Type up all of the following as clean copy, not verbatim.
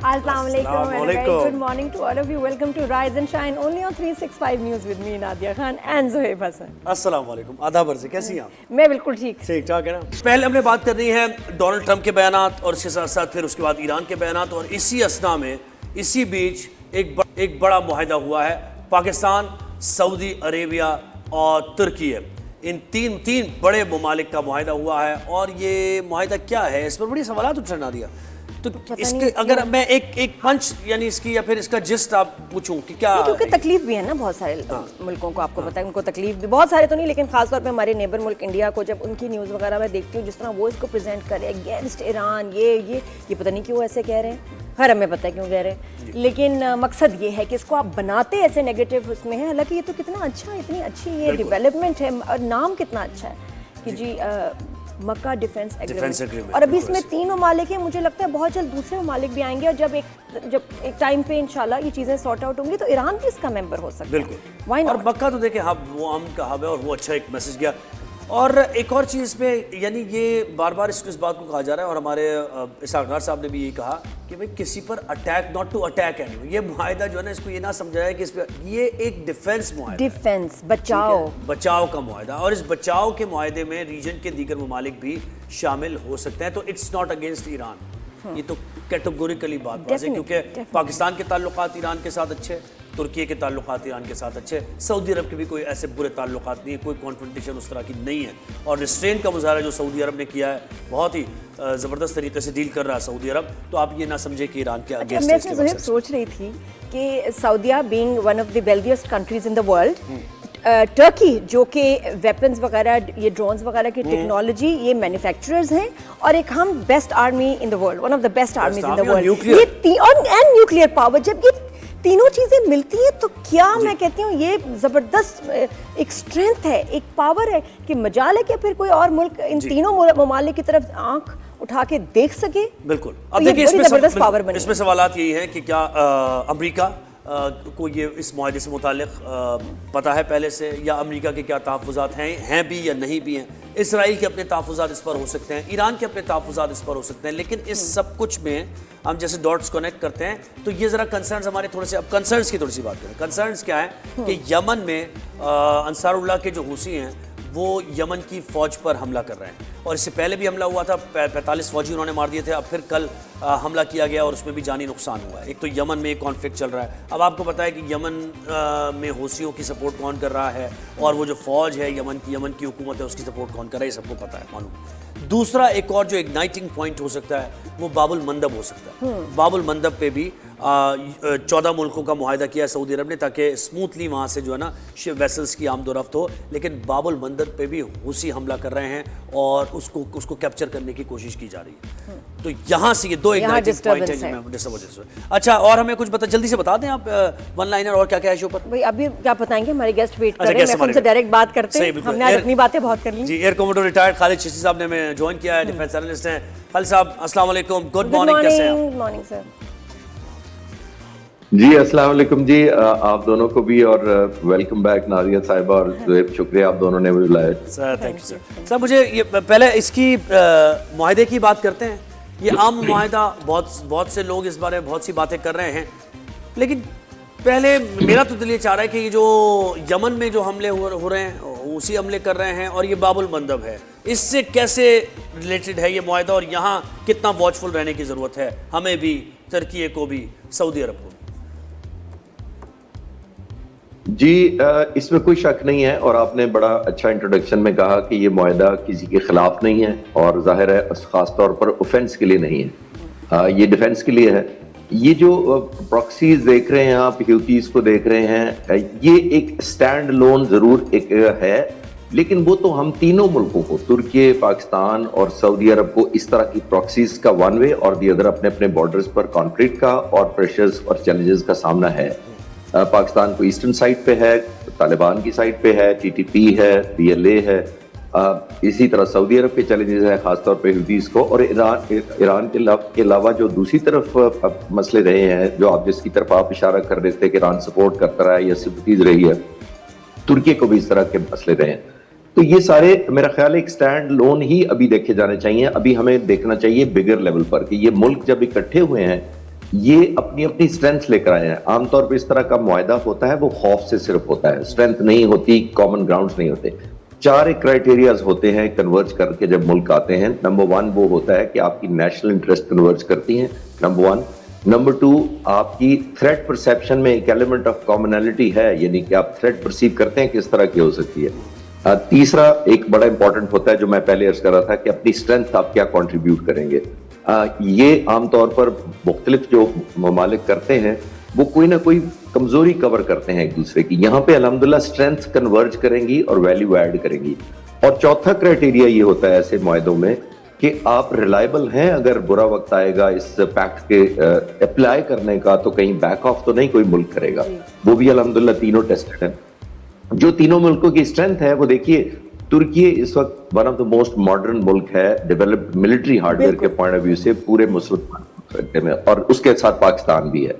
Assalamualaikum and a very good morning to all of you. Welcome to Rise and Shine only on 365 News with me Nadia Khan and Zohaib Hassan. अस्सलामुअलैकुम, आदाब अर्ज़, कैसी हैं आप? मैं बिल्कुल ठीक ठाक है ना। पहले हमने बात करनी है डोनाल्ड ट्रंप के बयानात और इसके साथ साथ फिर उसके बाद ईरान के बयानात, और इसी असना में इसी बीच एक बड़ा मुआहदा हुआ है पाकिस्तान, सऊदी अरेबिया और तुर्की। इन तीन बड़े ममालिक का मुआहदा हुआ है, और ये मुआहदा क्या है, इस पर बड़ी सवालात उठना दिया। तो इसके अगर मैं एक पंच यानी इसकी या फिर इसका जिस्ट आप पूछूं कि क्या, क्योंकि तकलीफ भी है ना बहुत सारे मुल्कों को, आपको पता है उनको तकलीफ भी बहुत सारे तो नहीं, लेकिन खासतौर पे हमारे नेबर मुल्क इंडिया को जब उनकी न्यूज़ वगैरह मैं देखती हूँ जिस तरह वो इसको प्रेजेंट कर रहे हैं अगेंस्ट ईरान, ये पता नहीं क्यों ऐसे कह रहे हैं, खैर हमें पता है क्यों कह रहे हैं, लेकिन मकसद ये है कि इसको आप बनाते ऐसे नेगेटिव उसमें है। हालांकि ये तो कितना अच्छा, इतनी अच्छी ये डेवलपमेंट है और नाम कितना अच्छा है कि जी मक्का डिफेंस एग्रीमेंट, और अभी इसमें 3 ममालिक हैं। मुझे लगता है बहुत जल्द दूसरे ममालिक भी आएंगे, और जब एक टाइम पे इंशाल्लाह ये चीज़ें सॉर्ट आउट होंगी तो ईरान भी इसका मेंबर हो सकता है। बिल्कुल, व्हाई नॉट। और मक्का तो देखें हब, वो अमन का हब है और वो अच्छा एक मैसेज गया। और एक और चीज़ इसमें, यानी ये बार बार इस बात को कहा जा रहा है, और हमारे इसहाक़ साहब ने भी यही कहा कि भाई किसी पर attack, not to attack anyone. ये मुआहिदा जो है ना, इसको ये ना समझाया कि इस पर ये एक डिफेंस मुआहिदा, डिफेंस बचाव का मुआहिदा, और इस बचाव के मुआहिदे में रीजन के दीगर ममालिक भी शामिल हो सकते हैं। तो इट्स नॉट अगेंस्ट ईरान, ये तो कैटेगोरिकली बात है, क्योंकि पाकिस्तान के ताल्लुकात ईरान के साथ अच्छे, तुर्की के ताल्लुकात ईरान के साथ अच्छे, सऊदी अरब के भी कोई ऐसे बुरे ताल्लुकात नहीं है, कोई कॉन्फ्रंटेशन उस तरह की नहीं है। और रिस्ट्रेंट का मुजाहरा जो सऊदी अरब ने किया है, बहुत ही ज़बरदस्त तरीके से डील कर रहा है सऊदी अरब। तो आप ये ना समझे कि ईरान के अगेंस्ट। मैं सोच रही थी कि सऊदीया being one of the wealthiest countries in the world, Turkey जो कि वेपन्स वगैरह, ये ड्रोन्स वगैरह की टेक्नोलॉजी, ये मैन्युफैक्चरर्स हैं, और एक हम best army in the world, one of the best आर्मीज in the world, ये एंड न्यूक्लियर पावर, जब ये तीनों चीज़ें मिलती हैं तो क्या मैं कहती हूँ ये ज़बरदस्त एक स्ट्रेंथ है, एक पावर है कि मजाल है कि फिर कोई और मुल्क इन तीनों ममालिक की तरफ आंख उठा के देख सके। बिल्कुल, अब देखिए इसमें सवालात यही है कि क्या अमेरिका को ये इस मुआहदे से मुतालिक पता है पहले से, या अमेरिका के क्या तहफ़्फ़ुज़ात हैं भी या नहीं भी हैं। इसराइल के अपने तहफ़्फ़ुज़ात इस पर हो सकते हैं, ईरान के अपने तहफ़्फ़ुज़ात इस पर हो सकते हैं, लेकिन इस सब कुछ में हम जैसे डॉट्स कनेक्ट करते हैं तो ये ज़रा कंसर्न्स हमारे थोड़े से, अब कंसर्न्स की थोड़ी सी बात करें। कंसर्न्स क्या है कि यमन में अंसारुल्लाह के जो हुसी हैं वो यमन की फ़ौज पर हमला कर रहे हैं, और इससे पहले भी हमला हुआ था, 45 फ़ौजी उन्होंने मार दिए थे। अब फिर कल हमला किया गया और उसमें भी जानी नुकसान हुआ है। एक तो यमन में एक कॉन्फ्लिक्ट चल रहा है। अब आपको पता है कि यमन में हूसियों की सपोर्ट कौन कर रहा है, और वो जो फ़ौज है यमन की हुकूमत है उसकी सपोर्ट कौन कर रहा है, ये सबको पता है, मालूम। दूसरा एक और जो इग्नाइटिंग पॉइंट हो सकता है वो बाबुल मंदब हो सकता है। बाबुल मंदब पे भी 14 मुल्कों का मुआहिदा किया है सऊदी अरब ने, ताकि स्मूथली वहाँ से जो है ना शिप वेसल्स की आमदोरफ्त हो। लेकिन बाबुल मंदब पे भी हूसी हमला कर रहे हैं और उसको कैप्चर करने की कोशिश की जा रही है। तो यहाँ से ये दो इग्नाइटिंग पॉइंट हैं। अच्छा, और हमें कुछ जल्दी से बता दें आप, वन लाइनर और क्या क्या है शो पर? भाई अभी क्या बताएंगे, हमारे गेस्ट वेट कर रहे हैं, मैं उनसे डायरेक्ट बात करते हैं, हमने आज अपनी बातें बहुत कर ली। जी, air commander retired Khalid Chishti साहब ने हमें ज्वाइन किया है, डिफेंस एनालिस्ट हैं। खालिद साहब अस्सलाम वालेकुम, गुड मॉर्निंग, कैसे हैं? Good morning sir. जी अस्सलाम वालेकुम जी, आप दोनों को भी, और वेलकम बैक नादिया साहिबा, और जोएब शुक्रिया आप दोनों ने बुलाया sir. Thank you sir. Sir मुझे ये पहले इसकी मुआहदे की बात करते हैं। ये आम मुआहदा, बहुत से लोग इस बारे में बहुत सी बातें कर रहे हैं, लेकिन पहले मेरा तो दिल ये चाह रहा है कि ये जो यमन में जो हमले हो रहे हैं उसी हमले कर रहे हैं, और ये बाबुल मंदब है, इससे कैसे रिलेटेड है ये मुआहदा, और यहाँ कितना वॉचफुल रहने की ज़रूरत है हमें भी, तुर्की को भी, सऊदी अरब को भी? जी, इसमें कोई शक नहीं है, और आपने बड़ा अच्छा इंट्रोडक्शन में कहा कि ये मुआहदा किसी के खिलाफ नहीं है, और जाहिर है खास तौर पर ऑफेंस के लिए नहीं है, ये डिफेंस के लिए है। ये जो प्रॉक्सीज देख रहे हैं आप, ह्यूतीज को देख रहे हैं, ये एक स्टैंड लोन जरूर एक है, लेकिन वो तो हम तीनों मुल्कों को, तुर्की, पाकिस्तान और सऊदी अरब को, इस तरह की प्रॉक्सीज का वन वे और दी अदर अपने अपने बॉर्डर्स पर कॉन्फ्लिक्ट का और प्रेशर्स और चैलेंजेस का सामना है। पाकिस्तान को ईस्टर्न साइड पे है, तालिबान की साइड पे है, टीटीपी है, बीएलए है, इसी तरह सऊदी अरब के चैलेंजेस है, खासतौर पे हुतीज को, और ईरान के अलावा जो दूसरी तरफ मसले रहे हैं, जो आप जिसकी तरफ आप इशारा कर रहे थे कि ईरान सपोर्ट करता रहा है या सिंपैथीज रही है, तुर्की को भी इस तरह के मसले रहे हैं। तो ये सारे मेरा ख्याल है एक स्टैंड लोन ही अभी देखे जाने चाहिए। अभी हमें देखना चाहिए बिगर लेवल पर कि ये मुल्क जब इकट्ठे हुए हैं ये अपनी अपनी स्ट्रेंथ लेकर आए हैं। आमतौर पर इस तरह का मुआहदा होता है वो खौफ से सिर्फ होता है, स्ट्रेंथ नहीं होती, कॉमन ग्राउंड्स नहीं होते। 4 एक क्राइटेरियाज होते हैं कन्वर्ज करके जब मुल्क आते हैं। नंबर 1 वो होता है कि आपकी नेशनल इंटरेस्ट कन्वर्ज करती हैं, नंबर 1। नंबर 2, आपकी थ्रेट परसेप्शन में एक एलिमेंट ऑफ कॉमनैलिटी है, यानी कि आप थ्रेट परसीव करते हैं किस तरह की हो सकती है। तीसरा एक बड़ा इंपॉर्टेंट होता है जो मैं पहले अर्ज कर रहा था कि अपनी स्ट्रेंथ आप क्या कंट्रीब्यूट करेंगे। ये आमतौर पर मुख्तलिफ जो ममालिक करते हैं वो कोई ना कोई कमजोरी कवर करते हैं एक दूसरे की। यहाँ पे अल्हम्दुलिल्लाह स्ट्रेंथ कन्वर्ज करेंगी और वैल्यू ऐड करेंगी। और चौथा क्राइटेरिया ये होता है ऐसे मुआहदों में कि आप रिलायबल हैं, अगर बुरा वक्त आएगा इस पैक्ट के अप्लाई करने का तो कहीं बैक ऑफ तो नहीं कोई मुल्क करेगा। वो भी अल्हम्दुलिल्लाह तीनों टेस्टेड हैं। जो तीनों मुल्कों की स्ट्रेंथ है वो देखिए, तुर्की इस वक्त one of the most modern मुल्क है डेवलप्ड मिलिट्री हार्डवेयर के पॉइंट ऑफ व्यू से पूरे मुसलमान में, और उसके साथ पाकिस्तान भी है।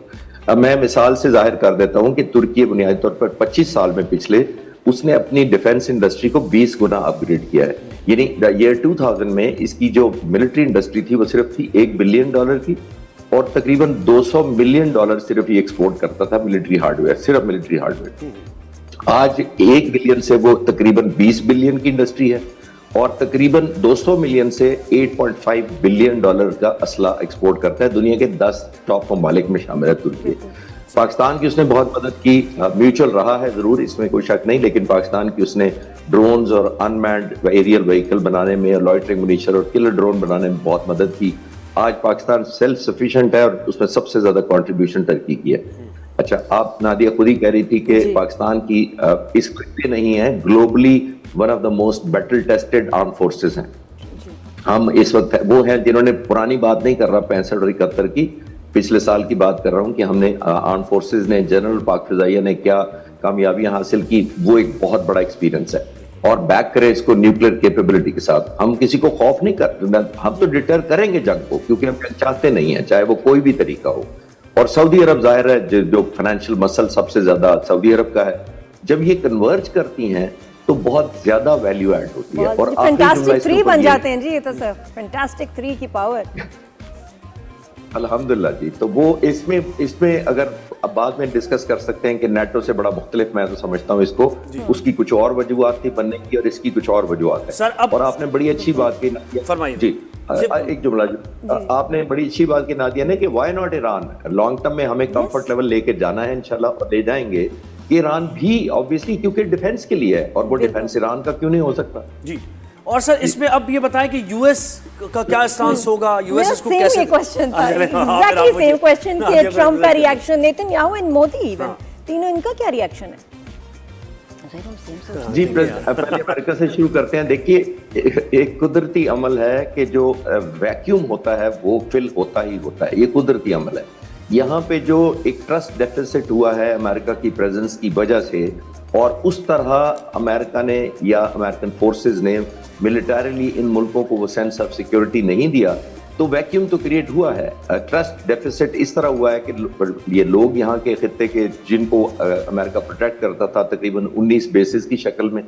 अब मैं मिसाल से जाहिर कर देता हूं कि तुर्की बुनियादी तौर पर 25 साल में पिछले उसने अपनी डिफेंस इंडस्ट्री को 20 गुना अपग्रेड किया है। यानी ईयर 2000 में इसकी जो मिलिट्री इंडस्ट्री थी वो सिर्फ थी $1 बिलियन की, और तकरीबन $200 मिलियन सिर्फ ये एक्सपोर्ट करता था मिलिट्री हार्डवेयर, सिर्फ मिलिट्री हार्डवेयर। आज 1 बिलियन से वो तकरीबन 20 बिलियन की इंडस्ट्री है, और तकरीबन 200 मिलियन से $8.5 बिलियन का असला एक्सपोर्ट करता है। दुनिया के 10 टॉप ममालिक में शामिल है तुर्की। पाकिस्तान की उसने बहुत मदद की, म्यूचुअल रहा है जरूर, इसमें कोई शक नहीं, लेकिन पाकिस्तान की उसने ड्रोन्स और अनमैन्ड एरियल व्हीकल बनाने में, लॉयटरिंग मुनीशन और किलर ड्रोन बनाने में बहुत मदद की। आज पाकिस्तान सेल्फ सफिशिएंट है और उसमें सबसे ज्यादा कंट्रीब्यूशन टर्की की है। अच्छा, आप नादिया खुद ही कह रही थी कि पाकिस्तान की इस खिते नहीं है, globally one of the most battle tested arm forces हैं। हम इस वक्त वो हैं जिन्होंने, पुरानी बात नहीं कर रहा 65 और 71 की, पिछले साल की बात कर रहा हूं कि हमने आर्म फोर्सेस ने, जनरल पाक फिजाइया ने क्या कामयाबियां हासिल की, वो एक बहुत बड़ा एक्सपीरियंस है। और बैक करें इसको न्यूक्लियर कैपेबिलिटी के साथ। हम किसी को खौफ नहीं कर, हम तो डिटर करेंगे जंग को, क्योंकि हम जंग चाहते नहीं है, चाहे वो कोई भी तरीका हो। और सऊदी अरब जाहिर है जो फाइनेंशियल मसल सबसे ज्यादा सऊदी अरब का है, जब ये कन्वर्ज करती हैं तो बहुत ज्यादा वैल्यू ऐड होती है और फैंटास्टिक 3 बन जाते हैं जी। ये तो सर फैंटास्टिक 3 की पावर अल्हम्दुलिल्लाह जी। तो वो इसमें अगर अब बाद में डिस्कस कर सकते हैं कि नेटो से बड़ा मुख्तलिफ मैं तो समझता हूँ इसको, उसकी कुछ और वजूहत थी बनने की और इसकी कुछ और वजूहत है। सर, अब और आपने बड़ी अच्छी बात की फरमाइए जी, एक जुमला आपने बड़ी अच्छी बात की नादिया ने कि why not Iran, long term में हमें कंफर्ट लेवल लेके जाना है इंशाल्लाह, और ले जाएंगे। ईरान भी ऑब्वियसली क्योंकि डिफेंस के लिए है, और वो डिफेंस ईरान का क्यों नहीं हो सकता जी। और सर इसमें अब ये बताएं कि यूएस का क्या स्टांस होगा, यूएस इसको कैसे, क्वेश्चन था, एग्जैक्टली सेम क्वेश्चन कि ट्रम्प का reaction, Netanyahu and Modi even तीनों, इनका क्या रिएक्शन है? जी, पहले अमेरिका से शुरू करते हैं। देखिए, एक कुदरती अमल है कि जो वैक्यूम होता है वो फिल होता ही होता है, ये कुदरती अमल है। यहाँ पे जो एक ट्रस्ट डेफिसिट हुआ है अमेरिका की प्रेजेंस की वजह से, और उस तरह अमेरिका ने या अमेरिकन फोर्सेस ने मिलिटरीली इन मुल्कों को वो सेंस ऑफ सिक्योरिटी नहीं दिया, तो वैक्यूम तो क्रिएट हुआ है। ट्रस्ट डेफिसिट इस तरह हुआ है कि ये लोग यहाँ के खित्ते के जिनको अमेरिका प्रोटेक्ट करता था तकरीबन 19 बेसिस की शक्ल में,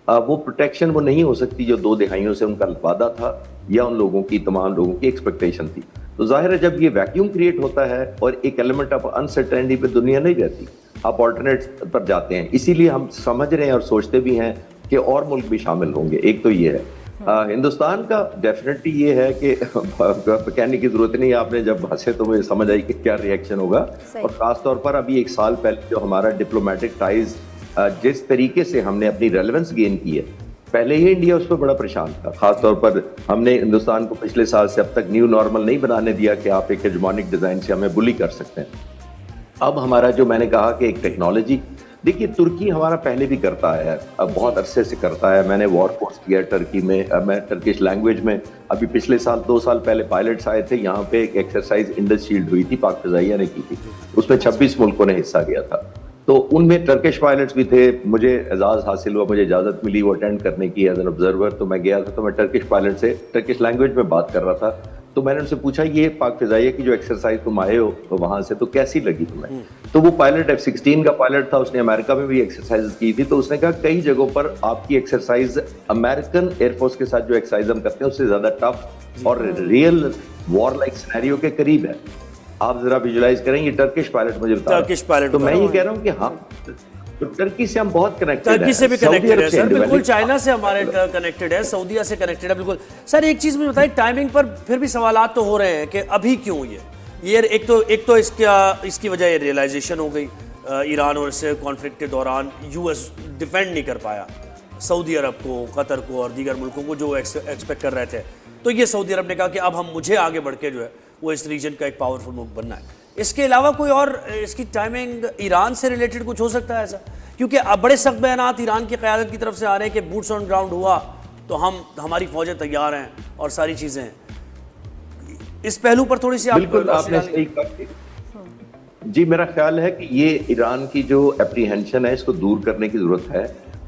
वो प्रोटेक्शन वो नहीं हो सकती जो 2 दहाइयों से उनका वादा था या उन लोगों की, तमाम लोगों की एक्सपेक्टेशन थी। तो जाहिर है जब ये वैक्यूम क्रिएट होता है और एक एलिमेंट ऑफ अनसर्टेनिटी पे दुनिया नहीं रहती, आप ऑल्टरनेट पर जाते हैं। इसीलिए हम समझ रहे हैं और सोचते भी हैं कि और मुल्क भी शामिल होंगे। एक तो ये है, हिंदुस्तान का डेफिनेटली ये है कि कहने की जरूरत नहीं, आपने जब हंसे तो मुझे समझ आई कि क्या रिएक्शन होगा। और खासतौर पर अभी 1 साल पहले जो हमारा डिप्लोमेटिक टाइज जिस तरीके से हमने अपनी रेलेवेंस गेन की है, पहले ही इंडिया उस पर बड़ा परेशान था। खासतौर पर हमने हिंदुस्तान को पिछले साल से अब तक न्यू नॉर्मल नहीं बनाने दिया कि आप एक हेजेमोनिक डिजाइन से हमें बुली कर सकते हैं। अब हमारा जो मैंने कहा कि एक टेक्नोलॉजी, देखिए तुर्की हमारा पहले भी करता है, अब बहुत अरसे से करता है। मैंने वॉर कोर्स किया टर्की में, मैं टर्किश लैंग्वेज में, अभी पिछले साल 2 साल पहले पायलट्स आए थे यहाँ पे, एक एक्सरसाइज इंडस शील्ड हुई थी, पाक फिजाइया ने की थी, उसमें 26 मुल्कों ने हिस्सा लिया था। तो उनमें टर्किश पायलट्स भी थे। मुझे एजाज हासिल हुआ, मुझे इजाजत मिली वो अटेंड करने की एज एन ऑब्जर्वर। तो मैं गया था, तो मैं टर्किश पायलट से टर्किश लैंग्वेज में बात कर रहा था। तो मैंने उनसे पूछा, ये पाक फिजाइया की जो एक्सरसाइज तुम आए हो तो वहां से, तो कैसी लगी तुम्हें? तो वो पायलट F-16 का पायलट था, उसने अमेरिका में भी एक्सरसाइज की थी। तो उसने कहा कई जगहों पर आपकी एक्सरसाइज अमेरिकन एयरफोर्स के साथ जो एक्सरसाइज हम करते हैं उससे ज्यादा टफ और रियल वॉर लाइक सिनेरियो के करीब है। आप जरा विजुलाइज करें, ये टर्किश पायलट मुझे बता टर्किश पायलट तो बता मैं रहा ये हूँ। कह रहा हूँ कि हाँ, तो टर्की से हम बहुत कनेक्टेड हैं, टर्की से भी सऊदी कनेक्टेड अरब है से सर, बिल्कुल individually- चाइना से हमारे कनेक्टेड है, सऊदीया से कनेक्टेड है बिल्कुल। सर एक चीज मुझे बताइए, टाइमिंग पर फिर भी सवालात तो हो रहे हैं कि अभी क्यों ये एक तो इसकी वजह ये रियलाइजेशन हो गई ईरान और इससे कॉन्फ्लिक्ट के दौरान यूएस डिफेंड नहीं कर पाया सऊदी अरब को, कतर को और दीगर मुल्कों को जो एक्सपेक्ट कर रहे थे। तो ये सऊदी अरब ने कहा कि अब मुझे आगे बढ़ के जो है वो इस रीजन का एक पावरफुल मुल्क बनना है। इसके अलावा कोई और इसकी टाइमिंग ईरान से रिलेटेड कुछ हो सकता है ऐसा? क्योंकि अब बड़े सख्त बयानात ईरान की क़यादत की तरफ से आ रहे हैं कि बूट्स ऑन ग्राउंड हुआ तो हमारी फौजें तैयार हैं और सारी चीज़ें हैं। इस पहलू पर थोड़ी सी आप बिल्कुल आपने सही कहा। जी, मेरा ख्याल है कि ये ईरान की जो एप्रीहेंशन है इसको दूर करने की जरूरत है,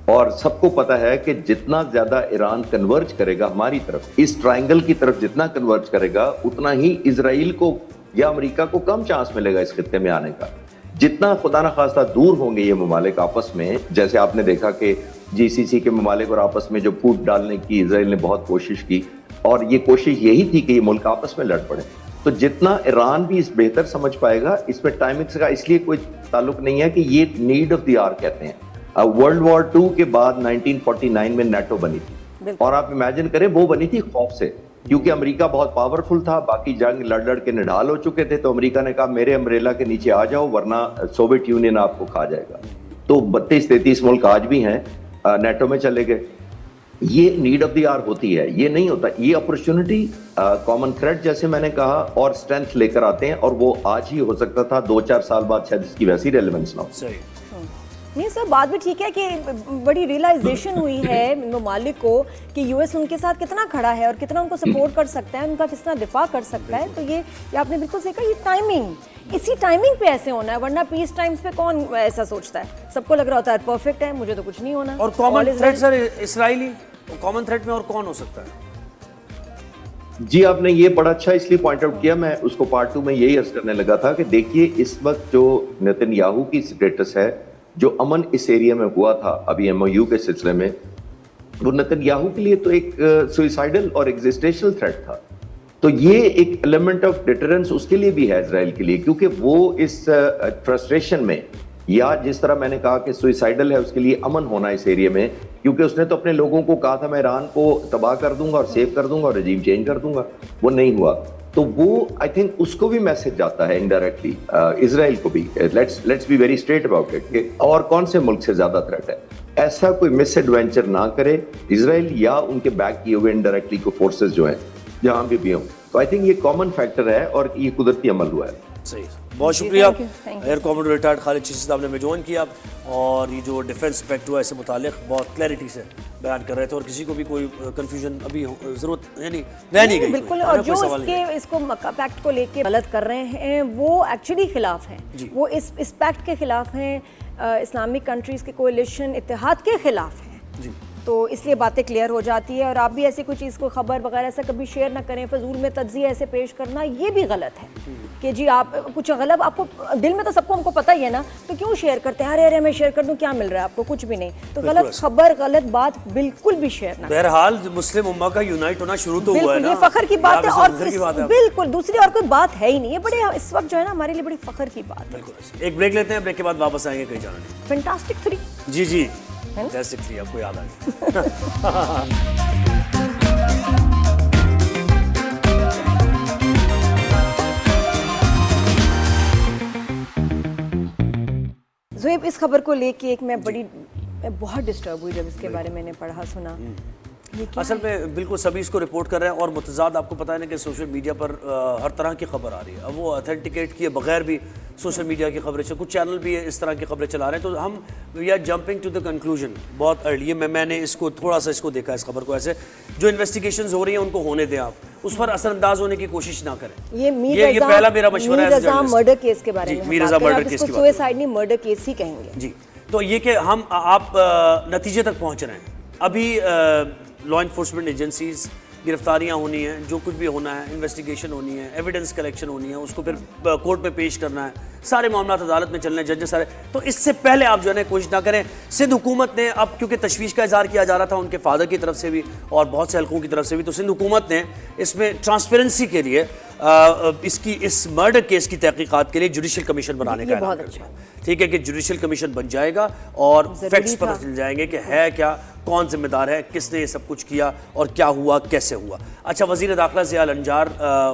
और सबको पता है कि जितना ज्यादा ईरान कन्वर्ज करेगा हमारी तरफ, इस ट्रायंगल की तरफ जितना कन्वर्ज करेगा, उतना ही इजराइल को या अमेरिका को कम चांस मिलेगा इस खित्ते में आने का। जितना खुदा न खास्ता दूर होंगे ये ममालिक आपस में, जैसे आपने देखा कि जीसीसी के ममालिक और आपस में जो फूट डालने की इजराइल ने बहुत कोशिश की, और ये कोशिश यही थी कि ये मुल्क आपस में लड़ पड़े। तो जितना ईरान भी इस बेहतर समझ पाएगा, इसमें टाइमिंग्स का इसलिए कोई ताल्लुक नहीं है कि ये नीड ऑफ द आवर कहते हैं। वर्ल्ड वॉर 2 के बाद 1949 में नाटो बनी थी, और आप इमेजिन करें वो बनी थी खौफ से, क्योंकि अमेरिका बहुत पावरफुल था, बाकी जंग लड़ के निढाल हो चुके थे। तो अमेरिका ने कहा मेरे अम्ब्रेला के नीचे आ जाओ वरना सोवियत यूनियन आपको खा जाएगा। तो 32-33 मुल्क आज भी हैं नाटो में चले गए। ये नीड ऑफ द आवर होती है, ये नहीं होता। ये अपॉर्चुनिटी कॉमन थ्रेड जैसे मैंने कहा और स्ट्रेंथ लेकर आते हैं, और वो आज ही हो सकता था, 2-4 साल बाद शायद इसकी वैसी रेलेवेंस ना हो। सही। नहीं सर, बात भी ठीक है कि बड़ी रियलाइजेशन हुई है ममालिक को कि यूएस उनके साथ कितना खड़ा है और कितना उनको सपोर्ट कर सकता है, उनका कितना दिफा कर सकता है। तो ये आपने बिल्कुल सही कहा, ये टाइमिंग, इसी टाइमिंग पे ऐसे होना है, वरना पीस टाइम्स पे कौन ऐसा सोचता है? सबको लग रहा होता है परफेक्ट है, मुझे तो कुछ नहीं होना। और common threat sir Israeli, common threat में और कौन हो सकता है? जी, आपने ये बड़ा अच्छा इसलिए पॉइंट आउट किया, मैं उसको पार्ट 2 में यही अर्ज करने लगा था कि देखिए इस वक्त जो नेतन्याहू की स्टेटस है, जो अमन इस एरिया में हुआ था अभी एमओयू के सिलसिले में, वो नेतन्याहू के लिए तो एक सुइसाइडल और एग्जिस्टेंशियल थ्रेट था। तो ये एक एलिमेंट ऑफ डिटरेंस उसके लिए भी है इजराइल के लिए, क्योंकि वो इस फ्रस्ट्रेशन में, या जिस तरह मैंने कहा कि सुइसाइडल है उसके लिए अमन होना इस एरिया में, क्योंकि उसने तो अपने लोगों को कहा था मैं ईरान को तबाह कर दूंगा और सेव कर दूंगा और रजीम चेंज कर दूंगा, वो नहीं हुआ। तो वो आई थिंक उसको भी मैसेज जाता है इनडायरेक्टली, इजराइल को भी, let's be very straight about it, कि और कौन से मुल्क से ज्यादा थ्रेट है। ऐसा कोई मिस एडवेंचर ना करे इजराइल या उनके बैक किए हुए इनडायरेक्टली को फोर्सेस जो हैं जहां भी हों। तो आई थिंक ये कॉमन फैक्टर है और ये कुदरती अमल हुआ है। सही, बहुत शुक्रिया thank you. Air commodore retired Khalid chassis साहब ने हमें ज्वाइन किया, और ये जो डिफेंस पैक्ट हुआ इससे मुतालिक बहुत क्लैरिटी से बयान कर रहे थे, और किसी को भी कोई कंफ्यूजन अभी जरूरत यानी रह नहीं गई। बिल्कुल, और जो इसको मक्का पैक्ट को लेके गलत कर रहे हैं वो एक्चुअली खिलाफ हैं, वो इस पैक्ट के खिलाफ हैं, इस्लामिक कंट्रीज के कोalition इत्तेहाद के खिलाफ हैं जी। तो इसलिए बातें क्लियर हो जाती है। और आप भी ऐसी कोई चीज़ को खबर वगैरह ऐसा कभी शेयर ना करें, फजूल में तज्जिया ऐसे पेश करना ये भी गलत है कि जी आप कुछ गलत, आपको दिल में तो सबको हमको पता ही है ना, तो क्यों शेयर करते हैं? अरे मैं शेयर कर दूं, क्या मिल रहा है आपको? कुछ भी नहीं। तो गलत खबर, गलत बात बिल्कुल भी शेयर ना। बहरहाल मुस्लिम उम्मा का यूनाइट होना शुरू तो हुआ है ना, ये फखर की बात है, और बिल्कुल दूसरी और कोई बात है ही नहीं। ये बड़े इस वक्त जो है ना हमारे लिए बड़ी फखर की बात है। एक ब्रेक लेते हैं, ब्रेक के बाद वापस आएंगे, कहीं जाना नहीं। फैंटास्टिक 3 जी जी, फैंटास्टिक 3 आपको याद आ गया। ज़ुहैब, इस खबर को लेके मैं बहुत डिस्टर्ब हुई जब इसके बारे में मैंने पढ़ा सुना। असल में बिल्कुल सभी इसको रिपोर्ट कर रहे हैं, और मुतज़ाद आपको पता है ना कि सोशल मीडिया पर हर तरह की खबर आ रही है। अब वो ऑथेंटिकेट किए बगैर भी सोशल मीडिया की खबरें, कुछ चैनल भी इस तरह की खबरें चला रहे हैं। तो हम we are jumping to the conclusion बहुत अर्ली। मैंने इसको थोड़ा सा इसको देखा, इस खबर को ऐसे, जो इन्वेस्टिगेशंस हो रही हैं उनको होने दें, आप उस पर असरअंदाज होने की कोशिश ना करें। ये पहला मेरा मशवरा है। मीर रज़ा मर्डर केस के बारे में, मीर रज़ा मर्डर केस की बात, सुसाइड नहीं मर्डर केस ही कहेंगे जी। तो ये कि हम आप नतीजे तक पहुंच रहे हैं। अभी लॉ इन्फोर्समेंट एजेंसीज, गिरफ्तारियां होनी हैं, जो कुछ भी होना है, इन्वेस्टिगेशन होनी है, एविडेंस कलेक्शन होनी है, उसको फिर कोर्ट में पेश करना है, सारे मामला अदालत में चल रहे हैं, जजेस सारे। तो इससे पहले आप जो है कोशिश ना करें। सिंध हुकूमत ने अब, क्योंकि तशवीश का इजहार किया जा रहा था उनके फादर की तरफ से भी और बहुत से हल्कों की तरफ से भी, तो सिंध हुकूमत ने इसमें ट्रांसपेरेंसी के लिए इस मर्डर केस की तहकीकात के लिए जुडिशल कमीशन बनाने का ऐलान कर दिया। ठीक है कि जुडिशल कमीशन बन जाएगा और फैक्ट्स पता चल जाएंगे कि है क्या, कौन जिम्मेदार है, किसने ये सब कुछ किया और क्या हुआ, कैसे हुआ। अच्छा, वज़ीर दाखिला ज़िया अंजार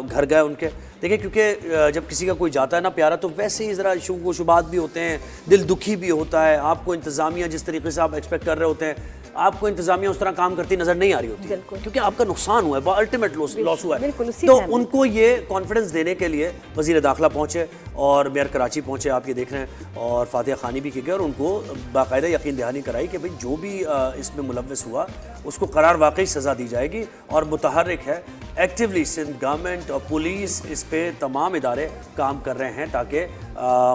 घर गए उनके, देखिए क्योंकि जब किसी का कोई जाता है ना प्यारा, तो वैसे ही ज़रा शुबात भी होते हैं, दिल दुखी भी होता है। आपको इंतज़ामिया जिस तरीके से आप एक्सपेक्ट कर रहे होते हैं, आपको इंतज़ामिया उस तरह काम करती नज़र नहीं आ रही होती, क्योंकि आपका नुकसान हुआ है, अल्टीमेट लॉस हुआ है। तो उनको ये कॉन्फिडेंस देने के लिए वज़ीर दाखिला पहुँचे और मेयर कराची पहुँचे, आप ये देख रहे हैं, और फातिहा खानी भी की गई और उनको बाकायदा यकीन दहानी कराई कि भाई जो भी इसमें मुलव्वस हुआ उसको करार वाकई सज़ा दी जाएगी। और मुतहर्रिक है एक्टिवली सिंध गवर्नमेंट और पुलिस, इस पे तमाम इदारे काम कर रहे हैं ताकि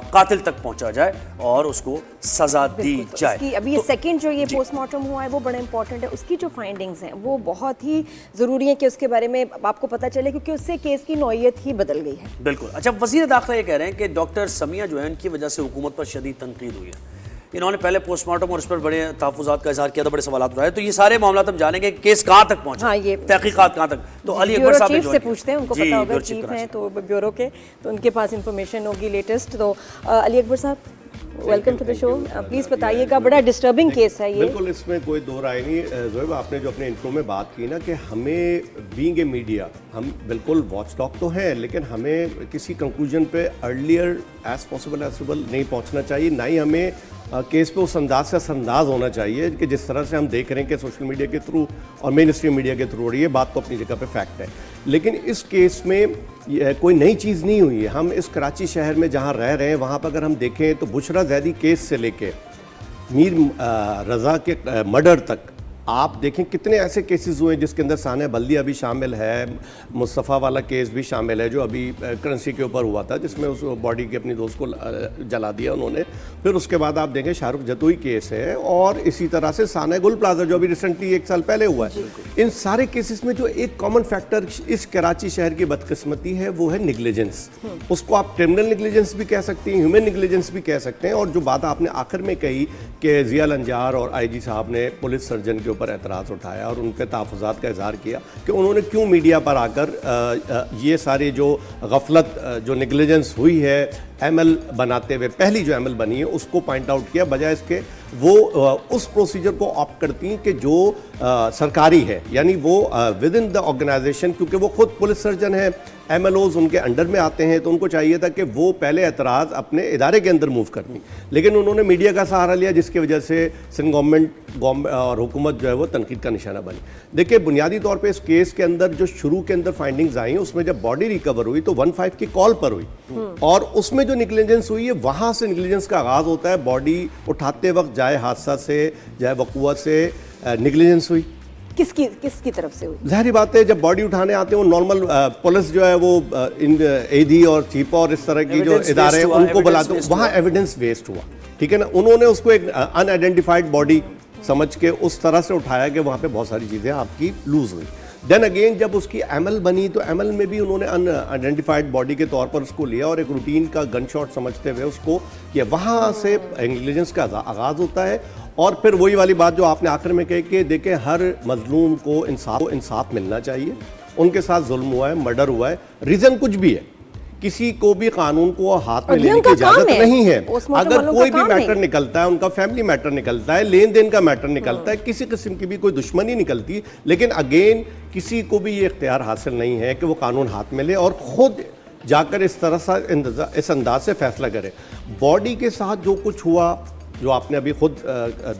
कातिल तक पहुंचा जाए और उसको सजा दी जाए। अभी ये सेकंड जो ये पोस्टमार्टम हुआ है वो बड़ा इंपॉर्टेंट है, उसकी जो फाइंडिंग्स हैं वो बहुत ही ज़रूरी है कि उसके बारे में आपको पता चले, क्योंकि उससे केस की नौइयत ही बदल गई है। बिल्कुल। अच्छा, वज़ीर दाखिला ये कह रहे हैं कि डॉक्टर समिया जो है उनकी वजह से हुकूमत पर शदीद तनकीद हुई है। इन्होंने पहले पोस्टमार्टम और इस पर बड़े तहफ़्फ़ुज़ात का इज़हार किया था, बड़े सवाल उठाए। तो ये सारे मामला हम जानेंगे केस कहाँ तक पहुँचा, हाँ, ये तहकीकात कहाँ तक। तो अली अकबर साहब चीफ से पूछते हैं, उनको पता होगा, चीफ हैं तो ब्यूरो के, तो उनके पास इंफॉर्मेशन होगी लेटेस्ट। तो Ali Akbar sahab, welcome to the show. Please बताइएगा, बड़ा डिस्टर्बिंग केस है ये। बिल्कुल, इसमें कोई दो राय नहीं। ज़ोएब, आपने जो अपने इंट्रो में बात की ना कि हमें बीइंग ए मीडिया, हम बिल्कुल वॉच डॉग तो हैं, लेकिन हमें किसी कंक्लूजन पे अर्लियर एज पॉसिबल नहीं पहुंचना चाहिए, ना ही हमें केस पे उस अंदाज से असंदाज होना चाहिए कि जिस तरह से हम देख रहे हैं कि सोशल मीडिया के थ्रू और मेन स्ट्रीम मीडिया के थ्रू हो रही है। बात तो अपनी जगह पे फैक्ट है, लेकिन इस केस में कोई नई चीज़ नहीं हुई है। हम इस कराची शहर में जहाँ रह रहे हैं वहाँ पर अगर हम देखें तो बुशरा जैदी केस से लेके मीर रज़ा के मर्डर तक आप देखें कितने ऐसे केसेस हुए जिसके अंदर सानिया बल्दिया भी शामिल है, मुस्तफ़ा वाला केस भी शामिल है जो अभी करेंसी के ऊपर हुआ था, जिसमें उस बॉडी के अपनी दोस्त को जला दिया उन्होंने। फिर उसके बाद आप देखें शाहरुख जतोई केस है, और इसी तरह से सानिया गुल प्लाजा जो अभी रिसेंटली 1 साल पहले हुआ है। इन सारे केसेस में जो एक कॉमन फैक्टर इस कराची शहर की बदकिस्मती है वो है निगलिजेंस। उसको आप क्रिमिनल निगलिजेंस भी कह सकते हैं, ह्यूमन निगलिजेंस भी कह सकते हैं। और जो बात आपने आखिर में कही कि ज़िया अंजार और IG साहब ने पुलिस सर्जन के पर एतराज़ उठाया और उन पर तहफ़्फ़ुज़ात का इज़हार किया कि उन्होंने क्यों मीडिया पर आकर ये सारी जो गफलत, जो निगलिजेंस हुई है ML बनाते हुए, पहली जो ML बनी है उसको पॉइंट आउट किया, बजाय इसके वो उस प्रोसीजर को ऑप्ट करती हैं कि जो सरकारी है, यानी वो विद इन द ऑर्गेनाइजेशन, क्योंकि वो खुद पुलिस सर्जन है, MLOs उनके अंडर में आते हैं, तो उनको चाहिए था कि वो पहले एतराज़ अपने इदारे के अंदर मूव करनी, लेकिन उन्होंने मीडिया का सहारा लिया, जिसकी वजह से सिंध गवर्नमेंट और हुकूमत जो है वो तनकीद का निशाना बनी। देखिए, बुनियादी तौर पे इस केस के अंदर जो शुरू के अंदर फाइंडिंग्स आई हैं उसमें जब बॉडी रिकवर हुई तो 15 की कॉल पर हुई, और उसमें जो निगलिजेंस हुई है वहाँ से निगलिजेंस का आगाज़ होता है। बॉडी उठाते वक्त चाहे हादसा से चाहे वक़ूअत से निगलिजेंस हुई। किसकी तरफ से हुई? जाहिर बात है, जब बॉडी उठाने आते हैं वो नॉर्मल पुलिस जो है वो AD और चीफ और इस तरह की जो इदारे हैं उनको बुलाते हैं, वहाँ एविडेंस वेस्ट हुआ, ठीक है ना। उन्होंने उसको एक अनआइडेंटिफाइड बॉडी समझ के उस तरह से उठाया कि वहाँ पे बहुत सारी चीज़ें आपकी लूज हुई। देन अगेन जब उसकी ML बनी तो ML में भी उन्होंने अनआइडेंटिफाइड बॉडी के तौर पर उसको लिया और एक रूटीन का गन शॉट समझते हुए उसको किया। वहाँ से इंटेलिजेंस का आगाज़ होता है। और फिर वही वाली बात जो आपने आखिर में कही कि देखें, हर मजलूम को इंसाफ मिलना चाहिए। उनके साथ जुल्म हुआ है, मर्डर हुआ है, रीज़न कुछ भी है, किसी को भी कानून को हाथ में लेने की इजाजत नहीं है। अगर कोई भी मैटर निकलता है, उनका फैमिली मैटर निकलता है, लेन देन का मैटर निकलता है, किसी किस्म की भी कोई दुश्मनी निकलती, लेकिन अगेन किसी को भी ये इख्तियार हासिल नहीं है कि वो कानून हाथ में ले और खुद जाकर इस तरह से इस अंदाज से फैसला करे। बॉडी के साथ जो कुछ हुआ, जो आपने अभी खुद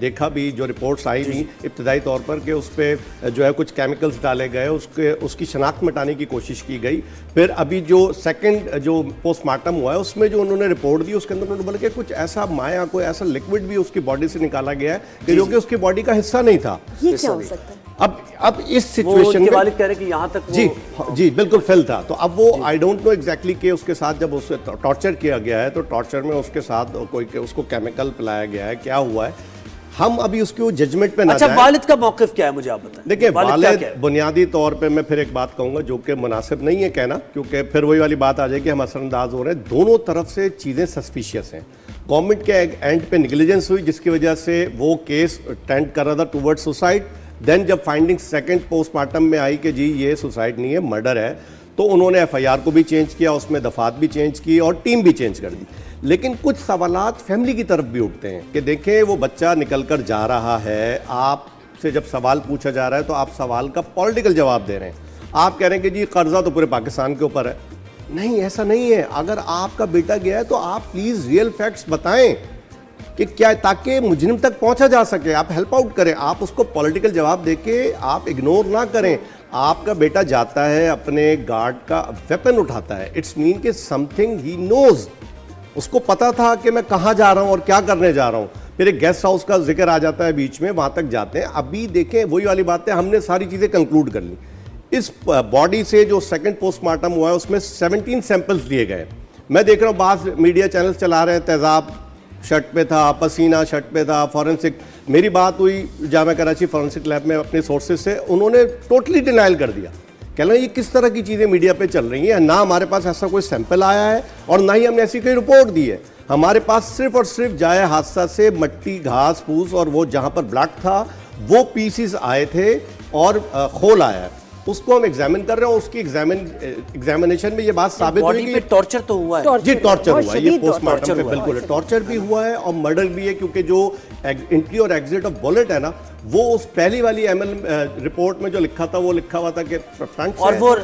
देखा भी, जो रिपोर्ट्स आई थी इब्तदाई तौर पर कि उस पर जो है कुछ केमिकल्स डाले गए, उसकी शनाख्त मिटाने की कोशिश की गई। फिर अभी जो सेकंड जो पोस्टमार्टम हुआ है उसमें जो उन्होंने रिपोर्ट दी उसके अंदर उन्होंने बोला कि कुछ ऐसा माया, कोई ऐसा लिक्विड भी उसकी बॉडी से निकाला गया है कि जो कि उसकी बॉडी का हिस्सा नहीं था। ये क्या हो सकता है? अब इस सिचुएशन में वालिद कह रहे कि यहाँ तक जी बिल्कुल फेल था। तो अब वो आई डोंट नो एग्जैक्टली कि उसके साथ जब उसे टॉर्चर किया गया है तो टॉर्चर में उसके साथ कोई उसको केमिकल पिलाया गया है, क्या हुआ है। हम अभी उसको जजमेंट पे ना अच्छा, जाएं। वालिद का मौक़िफ़ क्या है, मुझे आप बताएं। देखिए वालिद क्या वालिद क्या है? बुनियादी तौर पे मैं फिर एक बात कहूंगा जो कि मुनासिब नहीं है कहना, क्योंकि फिर वही वाली बात आ जाएगी हम असरअंदाज हो रहे हैं। दोनों तरफ से चीज़ें सस्पिशियस हैं। गवर्नमेंट के एंड पे निगलिजेंस हुई जिसकी वजह से वो केस टेंड कर रहा था टूवर्ड सुसाइड। देन जब फाइंडिंग सेकंड पोस्टमार्टम में आई कि जी ये सुसाइड नहीं है, मर्डर है, तो उन्होंने एफआईआर को भी चेंज किया, उसमें दफात भी चेंज की और टीम भी चेंज कर दी। लेकिन कुछ सवालात फैमिली की तरफ भी उठते हैं कि देखें वो बच्चा निकल कर जा रहा है, आपसे जब सवाल पूछा जा रहा है तो आप सवाल का पॉलिटिकल जवाब दे रहे हैं। आप कह रहे हैं कि जी कर्जा तो पूरे पाकिस्तान के ऊपर है। नहीं, ऐसा नहीं है। अगर आपका बेटा गया है तो आप प्लीज़ रियल फैक्ट्स बताएं कि क्या, ताकि मुजरिम तक पहुंचा जा सके। आप हेल्प आउट करें, आप उसको पॉलिटिकल जवाब देके आप इग्नोर ना करें। आपका बेटा जाता है, अपने गार्ड का वेपन उठाता है, इट्स मीन कि समथिंग ही नोज, उसको पता था कि मैं कहाँ जा रहा हूँ और क्या करने जा रहा हूँ। फिर एक गेस्ट हाउस का जिक्र आ जाता है बीच में, वहाँ तक जाते हैं। अभी देखें वही वाली बात है, हमने सारी चीज़ें कंक्लूड कर ली। इस बॉडी से जो सेकंड पोस्टमार्टम हुआ है उसमें 17 सैंपल्स लिए गए। मैं देख रहा हूँ बाज़ मीडिया चैनल्स चला रहे हैं, तेज़ाब शर्ट पे था, पसीना शर्ट पे था, फॉरेंसिक। मेरी बात हुई जामा कराची फॉरेंसिक लैब में अपने सोर्सेज से, उन्होंने टोटली डिनाइल कर दिया। कहना ये किस तरह की चीज़ें मीडिया पे चल रही हैं, ना हमारे पास ऐसा कोई सैंपल आया है और ना ही हमने ऐसी कोई रिपोर्ट दी है। हमारे पास सिर्फ और सिर्फ जाए हादसा से मट्टी, घास फूस और वो जहाँ पर ब्लड था वो पीसीस आए थे और खोल आया है, उसको हम एग्जामिन कर रहे हैं। उसकी एग्जामिनेशन में ये बात साबित हुई कि टॉर्चर तो हुआ है। जी टॉर्चर हुआ है, ये शदीद पोस्टमार्टम पे बिल्कुल है, टॉर्चर भी हुआ है और मर्डर भी है, क्योंकि जो एंट्री और एग्जिट ऑफ बुलेट है ना, वो उस पहली वाली एमएल रिपोर्ट में जो लिखा था वो लिखा हुआ था कि फ्रंट से। और वो